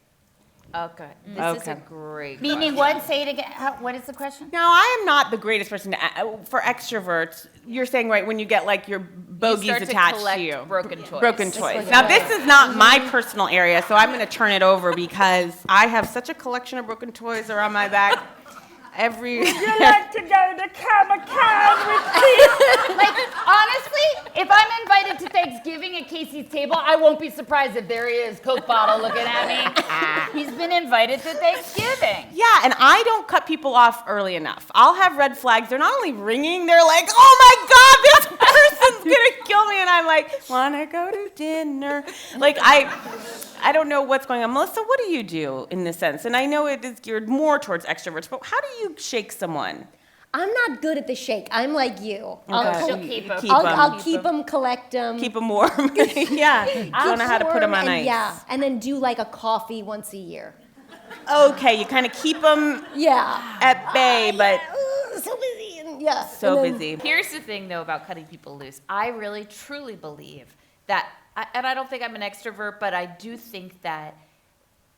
Okay. This is a great Meaning what? Say it again. What is the question? Now, I am not the greatest person for extroverts. You're saying, right, when you get like your bogeys start to attached collect to you. broken toys. Broken toys. Now, this is not my personal area, so I'm going to turn it over because I have such a collection of broken toys around my back. You like to go to Comic-Con with me? Like, honestly, if I'm invited to Thanksgiving at Casey's table, I won't be surprised if there he is, Coke bottle looking at me. He's been invited to Thanksgiving. Yeah, and I don't cut people off early enough. I'll have red flags. They're not only ringing, they're like, oh my God, this person's gonna kill me. And I'm like, wanna go to dinner? Like, I don't know what's going on. Melissa, what do you do in this sense? And I know it is geared more towards extroverts, but how do you shake someone? I'm not good at the shake. I'm like you. She'll keep him. I'll keep them, collect them. Keep them warm. Yeah. I don't know how to put them on ice. Yeah, and then do like a coffee once a year. Okay, you kind of keep them at bay, but So busy. And, yeah. so and then- busy. Here's the thing, though, about cutting people loose. I really, truly believe that, and I don't think I'm an extrovert, but I do think that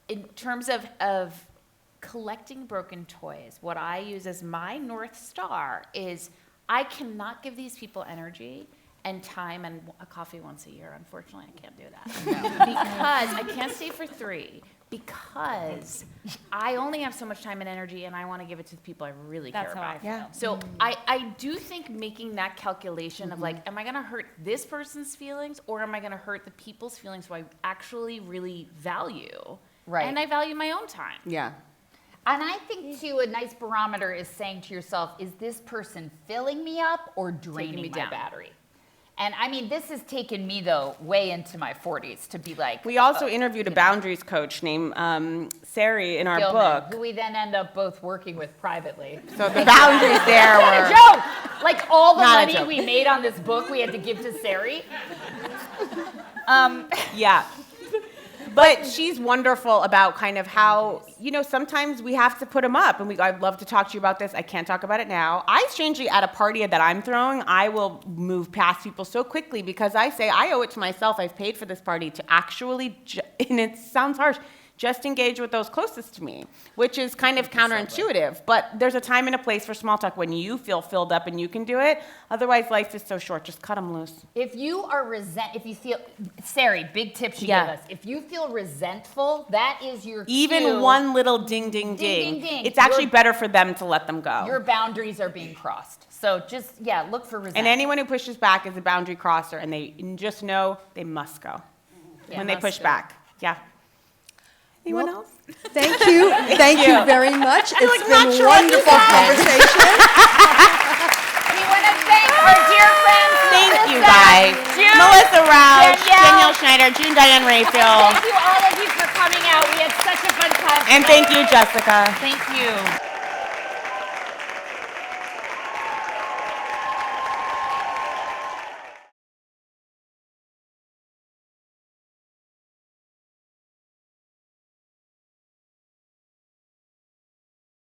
in terms of collecting broken toys, what I use as my North Star is I cannot give these people energy and time and a coffee once a year. Unfortunately, I can't do that. Because I can't stay for 3. Because I only have so much time and energy, and I want to give it to the people I really care about. That's how I feel. So I do think making that calculation of like, am I going to hurt this person's feelings, or am I going to hurt the people's feelings who I actually really value? Right. And I value my own time. Yeah. And I think, too, a nice barometer is saying to yourself, is this person filling me up or draining me my down. battery? And I mean, this has taken me, though, way into my 40s to be like. We also interviewed a boundaries coach named Sari in our Gilman, book. who we then end up both working with privately. So the boundaries there Not were a joke! Like all the Not a money joke. we made on this book, we had to give to Sari. Yeah. But she's wonderful about kind of how, you know, sometimes we have to put them up. And I'd love to talk to you about this. I can't talk about it now. I strangely, at a party that I'm throwing, I will move past people so quickly because I say, I owe it to myself. I've paid for this party to actually, and it sounds harsh, just engage with those closest to me, which is kind of counterintuitive. But there's a time and a place for small talk when you feel filled up and you can do it. Otherwise, life is so short. Just cut them loose. If you are if you feel, Sari, big tip she gave us. If you feel resentful, that is your Even cue. one little ding, ding, ding. Ding, ding, ding. It's actually better for them to let them go. Your boundaries are being crossed. So just, look for resentment. And anyone who pushes back is a boundary crosser, and they just know they must go when they push back. Yeah. Anyone else? Thank you. Thank you very much. It's like, been not a sure what to wonderful say. conversation. We want to thank our dear friends. Thank you, Melissa, guys. June, Melissa Rauch, Danielle. Danielle Schneider, June Diane Raphael. Thank you all of you for coming out. We had such a fun time. And thank you, Jessica. Thank you.